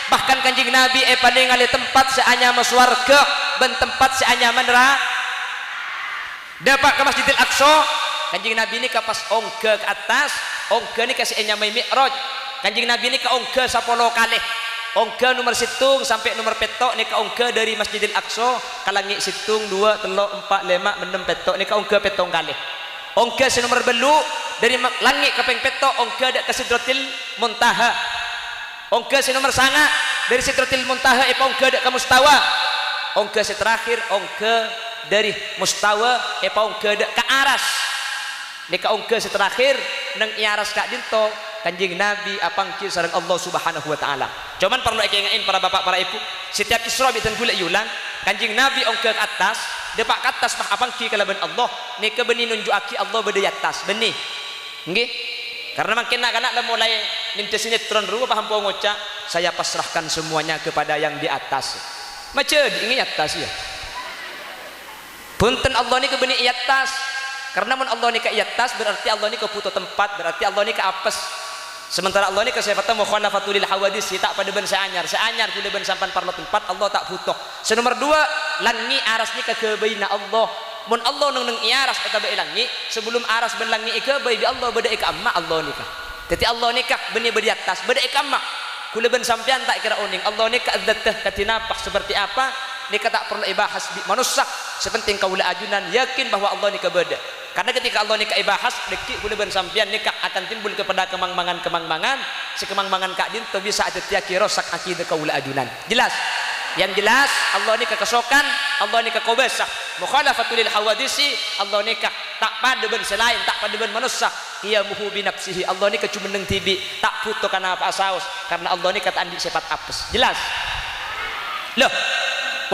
Speaker 1: bahkan Kanjeng Nabi paningali tempat seanya maswarga ben tempat seanya neraka dapat ke Masjidil Aqsa Kanjeng Nabi ini kapas ongke ke atas ongke ni kasih enya mi'raj Kanjeng Nabi ini ke ongke 10 kali ongke nomor situng sampai nomor petok ni ke ongke dari Masjidil Aqsa kalangi situng 2 3 4 5 6 petok ni ke ongke petong kali ongke nomor belu dari langit ke peng petok ongke dak ke Sidratil Muntaha ongke nomor sanga dari Sidratil Muntaha ongke dak ke Mustawa ongke terakhir ongke dari Mustawa ongke dak ke Aras ni ke ongke terakhir nang iaras kak dinto Kanjeng Nabi apangki sareng Allah Subhanahu wa taala. Cuman perlu ekengain para bapak para ibu, setiap Isra bitan gula yulang, Kanjeng Nabi ongke ke atas, depak ke atas mah apangki kalaban Allah, ni ke beni nunjuaki Allah beda atas, beni. Nggih? Karena makin nak mulai ninti sinetron ru paham po ngoca, saya pasrahkan semuanya kepada yang di atas. Macam ingin atas ya. Punten Allah ni ke beni atas. Karena mun Allah ni ke atas berarti Allah ni ke puto tempat, berarti Allah ni ke apes. Sementara Allah ni kesehatan mukhalafatul hawadis tak pada ben seanyar kuda ben sampan parlo tempat Allah tak butuh. Senomor 2 langi aras ni ke baina Allah. Mun Allah nang iaras eta bae langi sebelum aras ben langi ke bae bi Allah beda ka amma Allah ni ka. Jadi Allah ni ka beni bedi atas beda ka amma. Kula ben sampean tak kira uning Allah ni ka adzatah katinapah seperti apa ni ka tak perlu ibahas manusia sepenting kaula ajunan yakin bahwa Allah ni ka beda. Karena ketika Allah nikah ibahas deki boleh bersampian nikah akan timbul kepada kemang-mangan si kemang-mangan kak din tu bisa ada tiaki rosak akidah kaula ajunan jelas yang jelas Allah nikah kesokan Allah nikah kobesah mukhalafatul hawadisi Allah nikah tak pada ben selain tak pada ben manusia ia muhu binafsihi Allah nikah cuma neng tibi tak puto karena apa asaus karena Allah nikah tak andi sifat apes jelas loh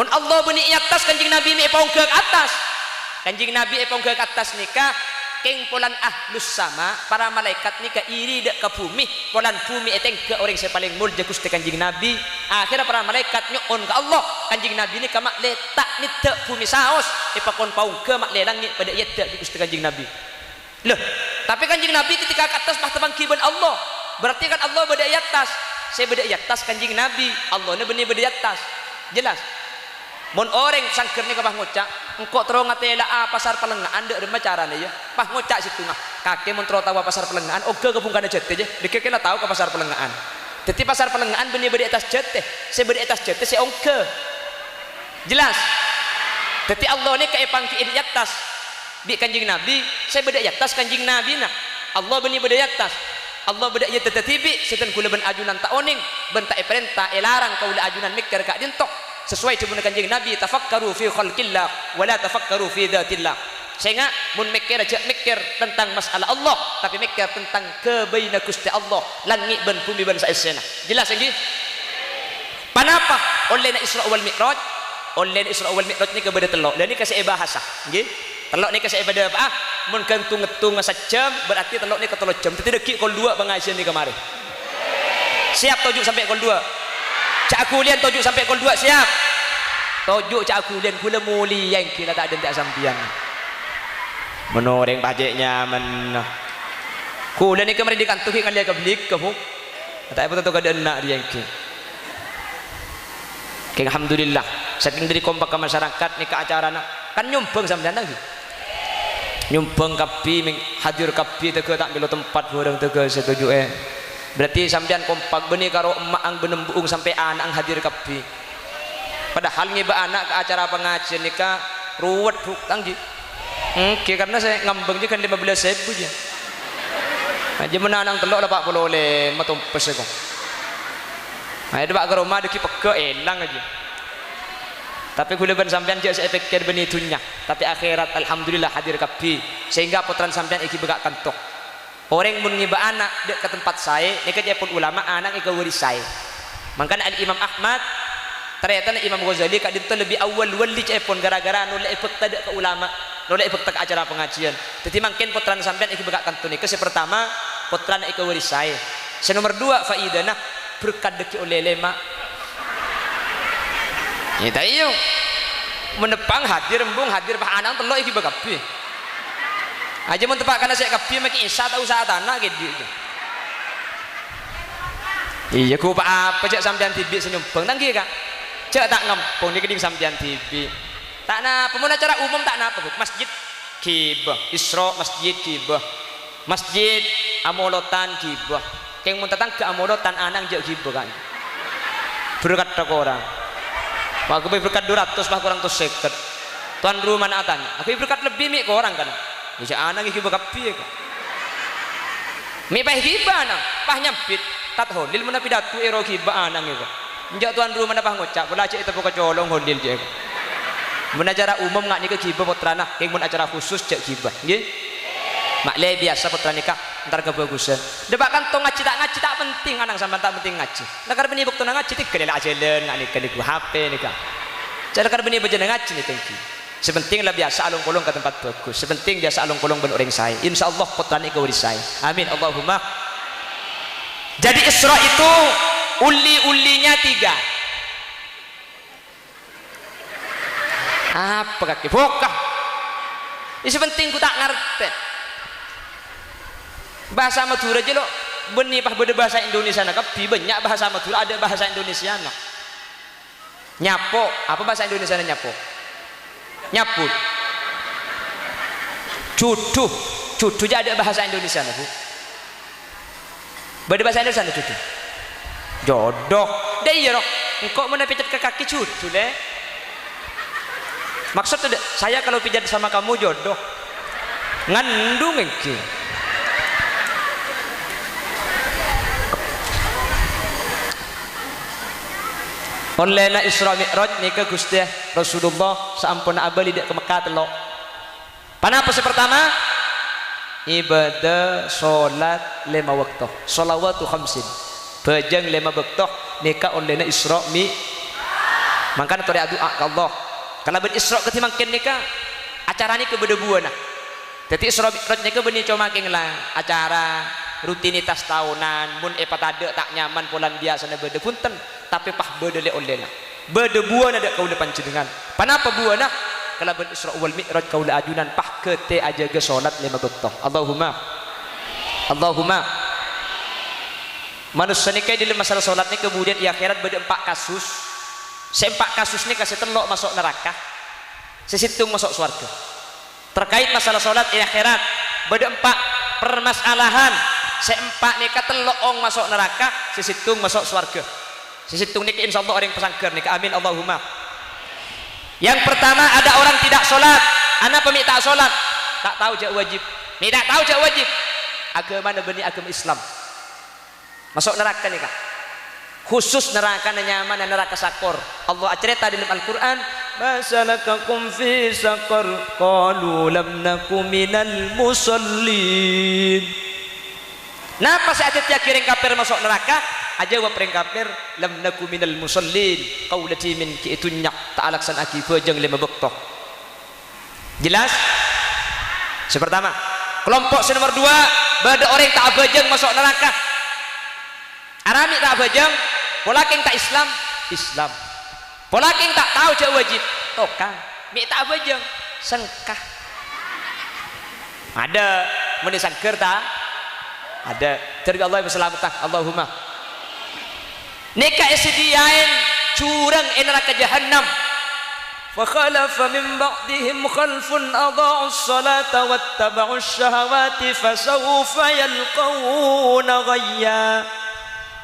Speaker 1: mun Allah beni atas Kanjeng Nabi mi paung ke atas Kanjeng Nabi epong ke atas nikah keng polan ahlus sama para malaikat nikah iri dek ke bumi polan bumi eteng ke orang yang paling mulia Gusti Kanjeng Nabi akhirnya para malaikat nyuun ke Allah Kanjeng Nabi ni kamak letak nitek bumi saos epakon paung ke mak lelangi pada yedek di Gusti Kanjeng Nabi loh tapi Kanjeng Nabi ketika ke atas mah tebang kiban Allah berarti kan Allah beda atas saya beda atas Kanjeng Nabi Allah ni benih beda atas jelas mun orang sangker ni kapah ngocak engkau terus ngatela pasar pelengahan dek remah carane ya pah ngocak situ ngah kakek mun terus tahu pasar pelengahan oke kebungkana jete je dikekela tahu ke pasar pelengahan Tetapi pasar pelengahan benih beri atas jatih, saya beri atas jatih saya ongke. Jelas. Tetapi Allah ni kaipang ki di atas di kanjing Nabi, saya beri atas kanjing Nabi nak. Allah benih beri atas. Allah beri atas tetapi setan kula ben ajunan tak oning, ben tak perintah elarang kaula ajunan mikir kak dintok. Sesuai dengan kanjing Nabi, tafakkaru fi khalqillah wa la tafakkaru fi dzatillah. Sehingga mun mikir aja mikir tentang masalah Allah, tapi mikir tentang kebaina Gusti Allah, langit ben bumi ben saesena. Jelas lagi? Panapa? Oleh na Isra wal Mi'raj, oleh na Isra wal Mi'raj ni kepada telok. Dan ni kasih bahasa, nggih. Telok ni kasih pada apa? Mun kentung-ngetung sejam, berarti telok ni ke 3 jam. Tetapi dekik kol 2 pengajian ni kemarin. Siap tojuk sampai kol 2. Cak aku lian tojuk sampai kol 2 siap. Tojuk cak aku lian kula muli yang kira tak ada tak sampian. Menoreng pajeknya men kula ni kemarin dikantuhi kan dia ke belik ke hu tak apa tentu kada nak dia ke alhamdulillah saking dari kompak ke masyarakat ni ke acara nak kan nyumbang sampean lagi nyumbang kapi hadir kapi tege tak milo tempat orang tege setuju berarti sampean kompak beni karo emak ang benembuung sampai anak ang hadir kapi padahal ngiba anak ke acara pengajian ni ka ruwet hutang ji. Oke, karena saya ngambang je kan 15.000 je. Aja menanang telok lah 40 oleh matumpes aku. Ayo debak ke rumah deki peke elang aja. Tapi kula ben sampean je saya pikir beni dunya, tapi akhirat alhamdulillah hadir kapi sehingga putran sampean iki begak kantok. Orang mun ngiba anak dek ke tempat saya, nika je pun ulama anak ika waris saya. Makanya Al Imam Ahmad ternyata Imam Ghazali kak dinto lebih awal wali cepon gara-gara nolak efek tadi ke ulama. Nolak ikut tak acara pengajian. Jadi mungkin putran sampean iki bekak kantun iki pertama putran iki waris saya. Nomor 2 faidana berkat deki oleh lema. Ya tayo. Menepang hadir embung hadir bah anak telok iki bekapi. Aja mun tepak kana saya kapi maki isa tau saat anak gitu. Iya ku apa cek sampean tibi senyumbang nang ki Kak. Cek tak ngempung niki ding sampean tibi. Tak na pemun acara umum tak na apa masjid kibah Isra masjid kibah masjid amolotan kibah keng mun tatang ke amolotan anang je kibah kan berkat tak orang aku berkat 200 bah kurang tu seket tuan rumah nak tanya aku berkat lebih mi ke orang kan bisa anang kibah kapi kan mi pah kibah anang pah nyampit tat holil mun pidatu ero kibah anang itu njak tuan rumah nak pah ngocak bola cek itu pokok colong holil je mun acara umum ngak nikah gibah putrana keng mun acara khusus cek gibah nggih makleh biasa putra nikah ntar kebagusan debak kantong ngaji tak penting anang sampean tak penting ngaji lekar beni bukti ngaji tik kelelak jelen ngak nikah niku HP nikah cara lekar beni bejana ngaji ni tengki sepenting lah biasa alung-kulung ke tempat bagus sepenting biasa alung-kulung ben orang saya insyaallah putra nikah waris saya amin Allahumma jadi Isra itu uli-ulinya 3 apa kaki bokah ini penting ku tak ngerti bahasa Madura aja lo benih pah beda bahasa Indonesia nak tapi banyak bahasa Madura ada bahasa Indonesia nak nyapo apa bahasa Indonesia nyapo nyaput cucu aja ada bahasa Indonesia nak bu beda bahasa Indonesia nak cucu jodoh deh iya loh engkau mana pijat ke kaki cucu deh maksud saya kalau pijat sama kamu jodoh ngandung engki Onlena Isra Mi'raj nika Gusti Rasulullah sampun abali dak ke Mekah telok panapa pertama ibadah salat 5 waktu sholawatu khamsin bajang 5 waktu nika onlena Isra Mi makanya tori doa ke Allah karena ben Isra ketimangkin nika acara ni kebedebuan nah jadi Isra Mi'raj nika beni cuma lah acara rutinitas tahunan mun pada tak nyaman pulang biasa na bede punten tapi pah bede le oleh bede buana ada kaula panjenengan panapa buana kalau ben Isra wal Mi'raj kaula ajunan pah kete aja ge salat 5 waktu Allahumma manusia ni kayak dalam masalah salat ni kemudian di akhirat bede 4 kasus sempak kasus ni kasih telok masuk neraka sesitung masuk surga terkait masalah salat di akhirat beda 4 permasalahan seempat nikah telok masuk neraka, sesitung masuk surga. Sesitung nikah insyaallah orang pesangker nikah, amin Allahumma. Yang pertama ada orang tidak sholat, anak pemik tak sholat, tak tahu jak wajib, ni tak tahu jak wajib. Agama benih agama Islam, masuk neraka nikah. Khusus neraka nyaman dan neraka sakor. Allah cerita dalam Al-Quran, masalakakum fi sakor, qalu lam naku minal musallin. Napa saat itu kiring kafir masuk neraka? Aja wa pering kafir, lam naku minal musallin. Qaulati min ki itu nyak tak alaksan aki bejeng lima bektok. Jelas? Sepertama. Kelompok nomor 2, ada orang tak bejeng masuk neraka. Arami tak bejeng, polaking tak Islam, Islam. Polaking tak tahu jak wajib, tokang. Mi tak bejeng, sengkah. Ada meni sangker tak? Ada. Terbi Allah berselamatan, Allahumma. Nikah sediain curang neraka jahannam. Fa khalafa min ba'dihim khalfun adha'u as-salata wattaba'u asy-syahawati fasawfa yalqawna ghayya.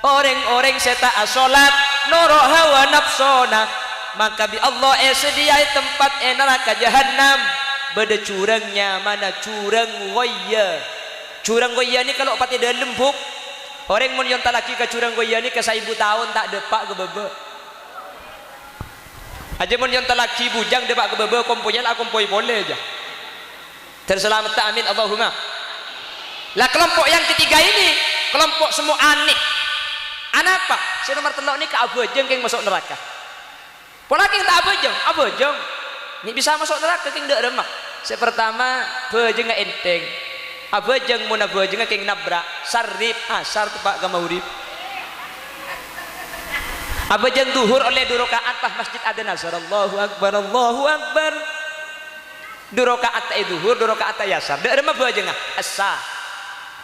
Speaker 1: Orang-orang seta salat noro hawa nafsona, maka bi Allah sediai tempat neraka jahannam. Beda curangnya mana curang ghayya. Curang ghayya ni kalau pati dalam lembuk, orang mun yon laki ke curang ghayya ni ke 1000 tahun tak depak ke bebe. Aja mun yon laki bujang depak ke bebe komponya lah kompoi boleh aja. Terselamat amin Allahumma. Lah kelompok yang ketiga ini kelompok semua aneh. Anapa? Si nomor telok ni ke abejeng keng masuk neraka. Pola keng tak abejeng. Ni bisa masuk neraka keng dak remah. Si pertama bejeng enteng. Abejeng mun abejeng keng nabrak sarip asar tepak ka maurib. Abejeng duhur oleh 2 rakaat pas masjid ada nazar Allahu akbar Allahu akbar. 2 rakaat duhur 2 rakaat yasar. Dak remah bejeng asa.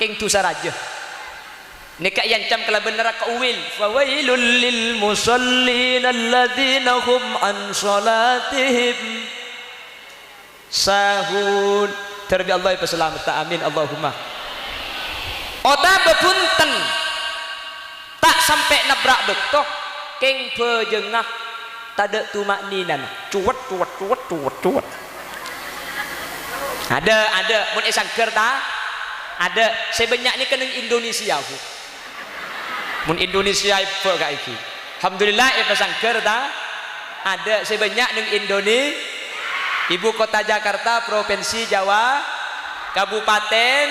Speaker 1: Keng tu saraja. Nikah yancam kala bener ka uwil fawailul lil musallin alladzina hum an salatihim sahun. Terbi Allah peselamat amin Allahumma. Ota bepunten tak sampai nabrak betok keng bejengah tada tumakninan cuwet. Ada mun sangker ta ada sebanyak ni kena Indonesia aku. Mun Indonesia ipo ka iki. Alhamdulillah sangker ta ada sebanyak ning Indonesia. Ibu kota Jakarta, provinsi Jawa, kabupaten,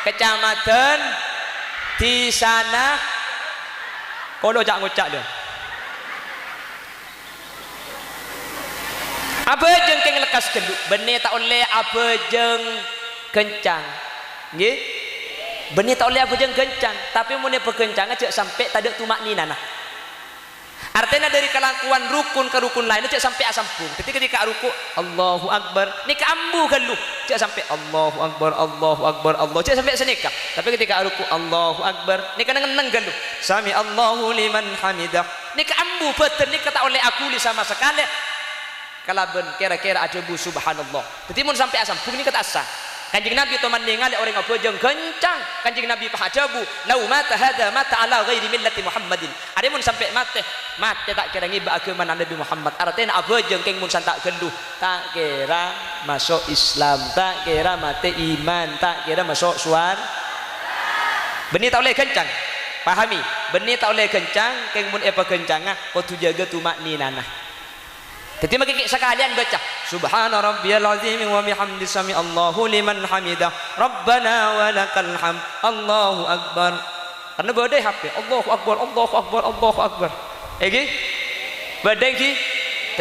Speaker 1: kecamatan di sana. Kalau jak ngucak dia. Apa jeng keng lekas keluk, benih tak oleh apa jeng kencang. Nggih? Benih tak oleh apa jeng kencang, tapi mun pekencang aja sampai tak ada tumakninah. Artinya dari kelakuan rukun ke rukun lain cek sampai asampung. Ketika ruku Allahu akbar, nikah ambu galuh cek sampai Allahu akbar Allah cek sampai senikah. Tapi ketika ruku Allahu akbar, nikah neng galuh. Sami Allahu liman hamidah. Nikah ambu betul nikah tak oleh akuli sama sekali. Kalaben kira-kira aja bu subhanallah. Jadi mun sampai asampung nikah tak sah. Kanjeng Nabi tu mandingal orang abojeng kencang. Kanjeng Nabi pahajabu lau mata hada mata ala ghairi millati Muhammadin. Ada mun sampai mate tak kira ngiba agama Nabi Muhammad. Artinya abojeng keng mun santak geluh tak kira masuk Islam, tak kira mate iman, tak kira masuk suar. Benih tak boleh kencang. Pahami? Benih tak boleh kencang keng mun apa kencangah kau tu jaga tu makninana. Jadi maki sekalian baca Subhana rabbiyal azim wa bihamdi sami Allahu liman hamidah Rabbana wa lakal hamd Allahu akbar. Karena badai HP Allahu akbar Allahu akbar. Iki badai ki.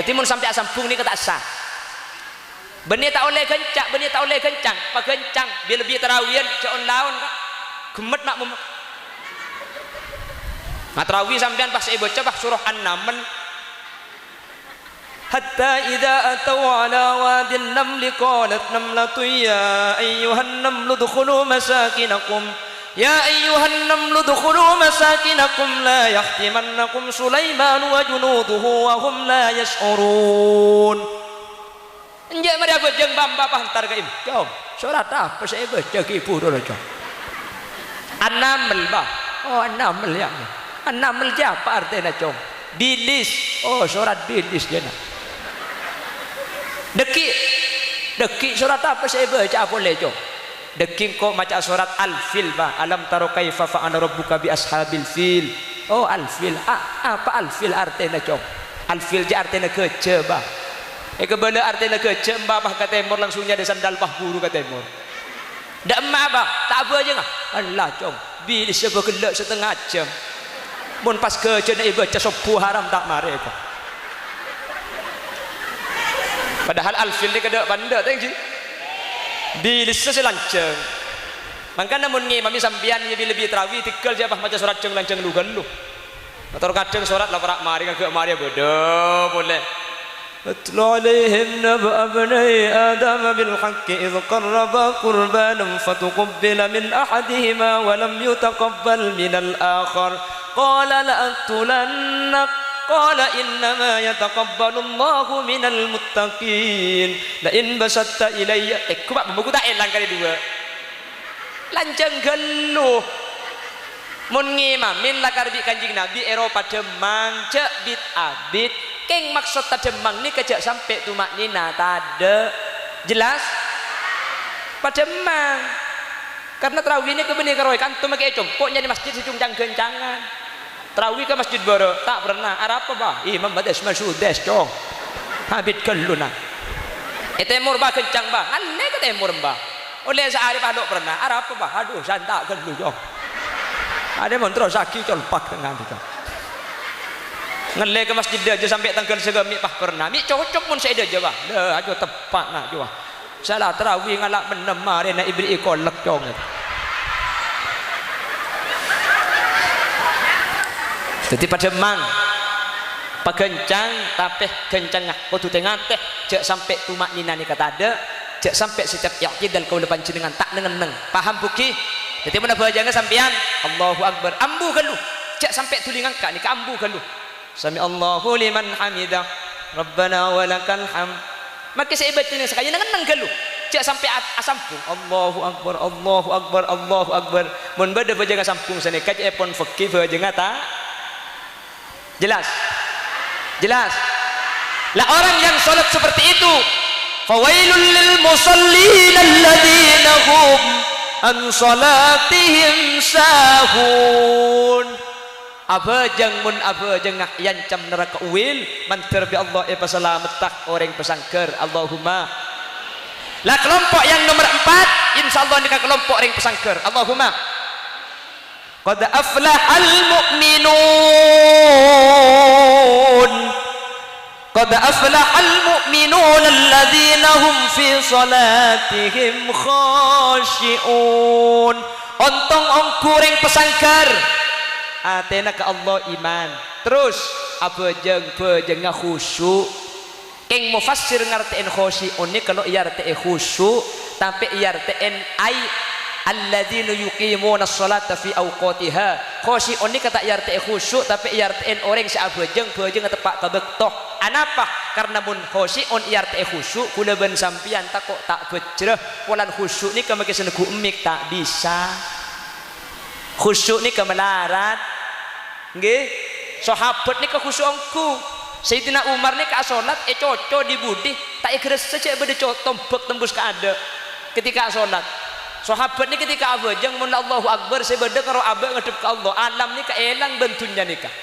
Speaker 1: Jadi mun sampai asampung ni kata sah. Benih tak oleh kencang, Pak kencang biar lebih tarawihan cak laun kak. Gemet nak mem. Matarawi sampean pas baca bah surah An-Naml. Hatta idza atau ala wadin namli qalat namlatu ya ayyuhan namlu dkhulu masakinakum ya ayyuhan namlu dkhulu masakinakum la yahtimannakum Sulaiman wa junuduhu wa hum la yash'urun. Enjak mari aku jeng bamba pantar ka im. Jom, surat apa saya baca ki pura jom. An-naml bah. Oh an-naml ya. An-naml je apa artinya cong? Bilis. Oh surat bilis je nak. Dekik surat apa saya baca boleh cong? Dekik kok macam surat Al-Fil bah. Alam taro kaifa fa'ala rabbuka bi ashabil fil. Oh Al-Fil. Apa Al-Fil artinya cong? Al-Fil je artinya kece bah. Kebala artinya kece mbah bah kata timur langsungnya ada sandal bah guru kata timur. Dak emak bah, tak apa aja ngah. Allah cong, bilis sebab gelak setengah jam. Mun pas kerja nak baca subuh haram tak mari kok. Padahal Al-Fil ni kada pandai tengji. Bilis selanceng. Maka namun ngi mami sambian lebih terawih tikal je bah macam surat ceng lanceng lu galuh. Atau kadang surat lah perak mari ke mari beda boleh. Atlu alaihim naba abnai Adam bil haqqi idh qarraba qurbanan fatuqabbala min ahadihima wa lam yutaqabbal min al-akhar qala la aqtulannak qala innama yataqabbalu Allahu minal muttaqin la in basatta ilayya kubak buku tak elang kali dua lanceng geluh mun ngimamin lakar bi kanjing Nabi Eropa demang cek bit abid keng maksud tademang ni kejak sampai tumak nina tada jelas pademang karena terawih ini kebenih keroy kan tuh makai pokoknya di masjid secungcang gencangan terawih ke masjid baru tak pernah apa bah imam badas masudes cong habit keluna temur bah kencang bah aneh ke temur bah oleh sehari padok pernah apa bah aduh santak kelu cong ada montro sakit colpak dengan itu ngelek ke masjid dia aja sampai tanggal segamik pah pernah mi cocok pun saya aja bah dah aja tepat nak jua salah terawih ngalak menemar dia nak ibri kolak cong jadi pada mang pagencang tapi kencang kau tu tengah teh cek sampai tumak nina ni kata ada cek sampai setiap i'tidal kau lepan jenengan tak neng paham buki jadi mana bajangnya sampean Allahu Akbar ambu galuh cek sampai tulingan kak ni ambu galuh Sami Allahu liman hamidah Rabbana walakal hamd maka saya baca ni sekali nang galuh cak sampai asampung Allahu Akbar Allahu Akbar Allahu Akbar mun bade bajang sampung sane kaj epon fakih bajang ta jelas lah orang yang salat seperti itu fawailul lil musallin alladzina hum an salatihim sahun abajang mun abajang yancam neraka uil mantar bi Allah pasalamat tak orang pesangker Allahumma lah kelompok yang nomor 4 insyaallah nikah kelompok orang pesangker Allahumma qad aflahal mu'minun qad aflahal mu'minun alladzina hum fi salatihim khashi'un ontong ongkuring pesangker atena ke Allah iman terus abajeng khusyuk keng mufassir ngartiin khusyi'un ni kalau iartiin khusyuk tapi iartiin ai alladzina yuqimuna sholata fi awqatiha khusyi'un ni kata iartiin khusyuk tapi iartiin orang si abajeng tepak kabektoh anapa karena mun khusyi'un iartiin khusyuk kula ben sampian tak kok tak bejreh polan khusyuk ni kemake senegu emik tak bisa khusyuk ni kemelarat nggih sahabat ni kekhusyukku Sayyidina Umar ni ka salat coco di budi tak ikhlas cek bade tombek tembus ka ada ketika salat sahabat ni ketika abajeng mun Allahu Akbar saya bade karo abang ngadep ka Allah alam ni kaelang bentunya nikah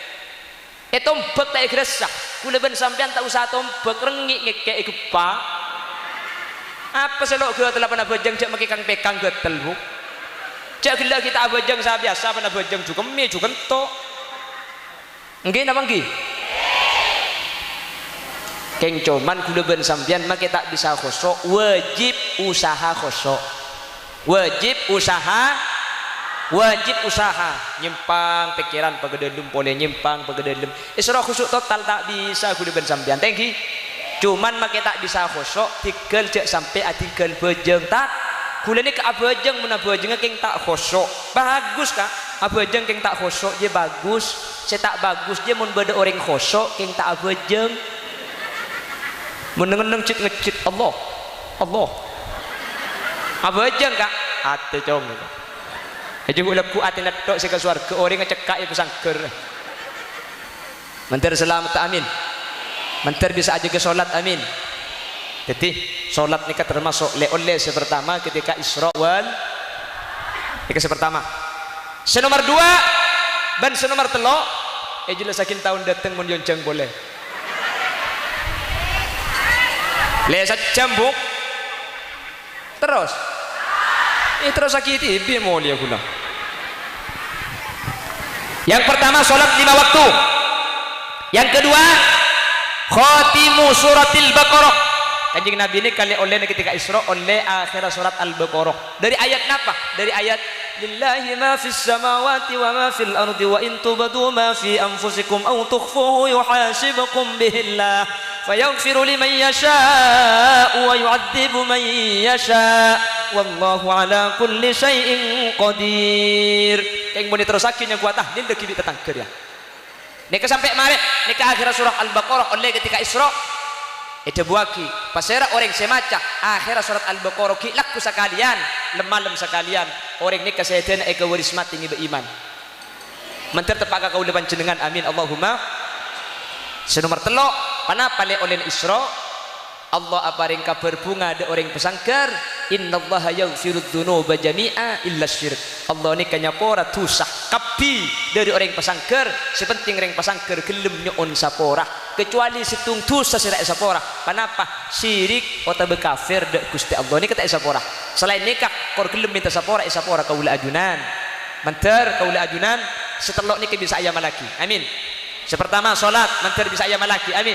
Speaker 1: tombek tak ikhlas kula ben sampean tak usah tombek rengik ngekek gepa apa selok ke telapan abajeng cek make kang pekang getel bu cek gila kita abajeng sa biasa pan abajeng juga mi juga ento nggih napa nggih keng cuman kula ben sampean make tak bisa khusuk wajib usaha khusuk wajib usaha nyimpang pikiran pagedendum boleh nyimpang pagedendum isra khusuk total tak bisa kula ben sampean tengki cuman make tak bisa khusuk tigel cek sampai atigel bejeng tak kula ni ke abajeng mun abajeng keng tak khusuk bagus kak abajeng keng tak khusuk je bagus saya tak bagus je mun bade orang khusuk keng tak abajeng mun neng cit ngecit Allah abajeng kak ate cong aja ulap kuat nak tok seka swarga orang ngecekak itu sangker mentar selamat amin mentar bisa aja ke salat amin. Jadi salat nikah termasuk oleh sepertama ketika Isra wal nikah sepertama. Senomor 2 ban senomor 3 jelasakin tahun datang mun yoncang boleh. Lesat jambuk terus terus sakiti bi mulia guna. Yang pertama salat 5 waktu. Yang kedua khatimu suratil Baqarah. Kanjeng Nabi ini kali oleh ketika Isra oleh akhir surat Al-Baqarah. Dari ayat apa? Dari ayat lillahi ma fis samawati wa ma fil ardi wa in tubdu ma fi anfusikum aw tukhfuhu yuhasibukum bihillah fayaghfiru liman yasha'u wa yu'adzibu man yasha' wallahu ala kulli syai'in qadir. Yang mau diterusakin yang kuat tahlil deki tetangker ya. Nek sampai mari nek akhir surah Al-Baqarah oleh ketika Isra itu buaki pasera orang semaca akhir surat Al-Baqarah ki laku sekalian lemalem sekalian orang ni kesehatan eka warismat tinggi beriman menter tepaga kau depan jenengan amin Allahumma. Senomor 3 panapa le oleh Isra Allah aparing kabar bunga ada orang pesangker innallaha yaghfirudz dzunuba jami'a illa syirik. Allah ni kanyapora tusah kapi dari orang pesangker sepenting orang pesangker gelem nyon sapora kecuali situng dosa sira sapora. Panapa syirik atau bekafir dak Gusti Allah ni kata sapora. Selain nikah kor gelem minta sapora kaula ajunan. Menter kaula ajunan setelok ni bisa ayam laki. Amin. Sepertama salat menter bisa ayam laki. Amin.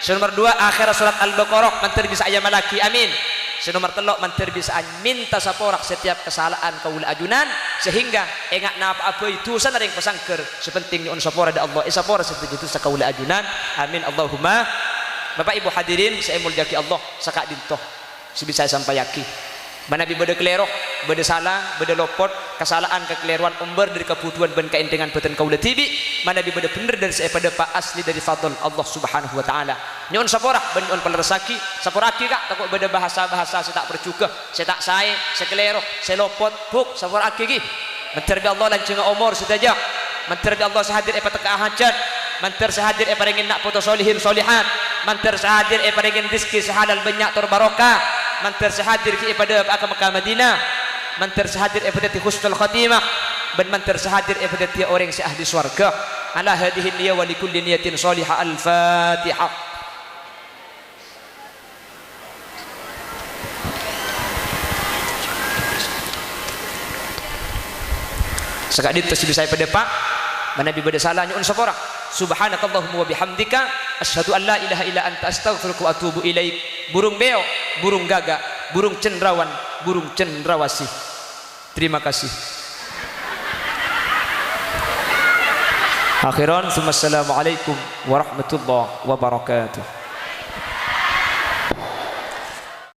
Speaker 1: Senomor 2 akhir surat Al-Baqarah menter bisa ayam laki. Amin. Senomor 3 menter bisa minta saporak setiap kesalahan kaula ajunan sehingga enggak napa apa itu sana yang pesangker sepenting on sapora da Allah sapora setuju itu sakaula ajunan amin Allahumma. Bapak Ibu hadirin saya muljaki Allah sakak dintoh sebisa sampai yaki mana bi bade klerok bade salah bade lopot kesalahan kekeliruan umber dari kebutuhan ben kaentengan beten kaula tibi mana bi bade bener dari saya pada pak asli dari fadl Allah Subhanahu wa taala. Nyon sapora ben on pelerasaki saporaki kak takut bade bahasa-bahasa saya tak percuka saya tak sae saya kelerok saya lopot buk saporaki ki menter bi Allah lanceng umur sedajak menter bi Allah sahadir e pataka hajat menter sahadir e paringin nak foto solihin solihat menter sahadir e paringin rezeki sehalal banyak terbarokah manter sehadir ki pada Mekah Madinah manter sehadir pada husnul khatimah dan manter sehadir pada dia orang si ahli swarga ala hadhihi niyya wa likulli niyatin salihah. Al-Fatihah. Sekadit terus bisa pada Pak Nabi pada salahnya un sapora subhanakallahumma wa bihamdika asyhadu an la ilaha illa anta astaghfiruka wa atubu ilaik. Burung beo, burung gagak, burung cendrawan, burung cendrawasih. Terima kasih. Akhiran, assalamualaikum warahmatullahi wabarakatuh.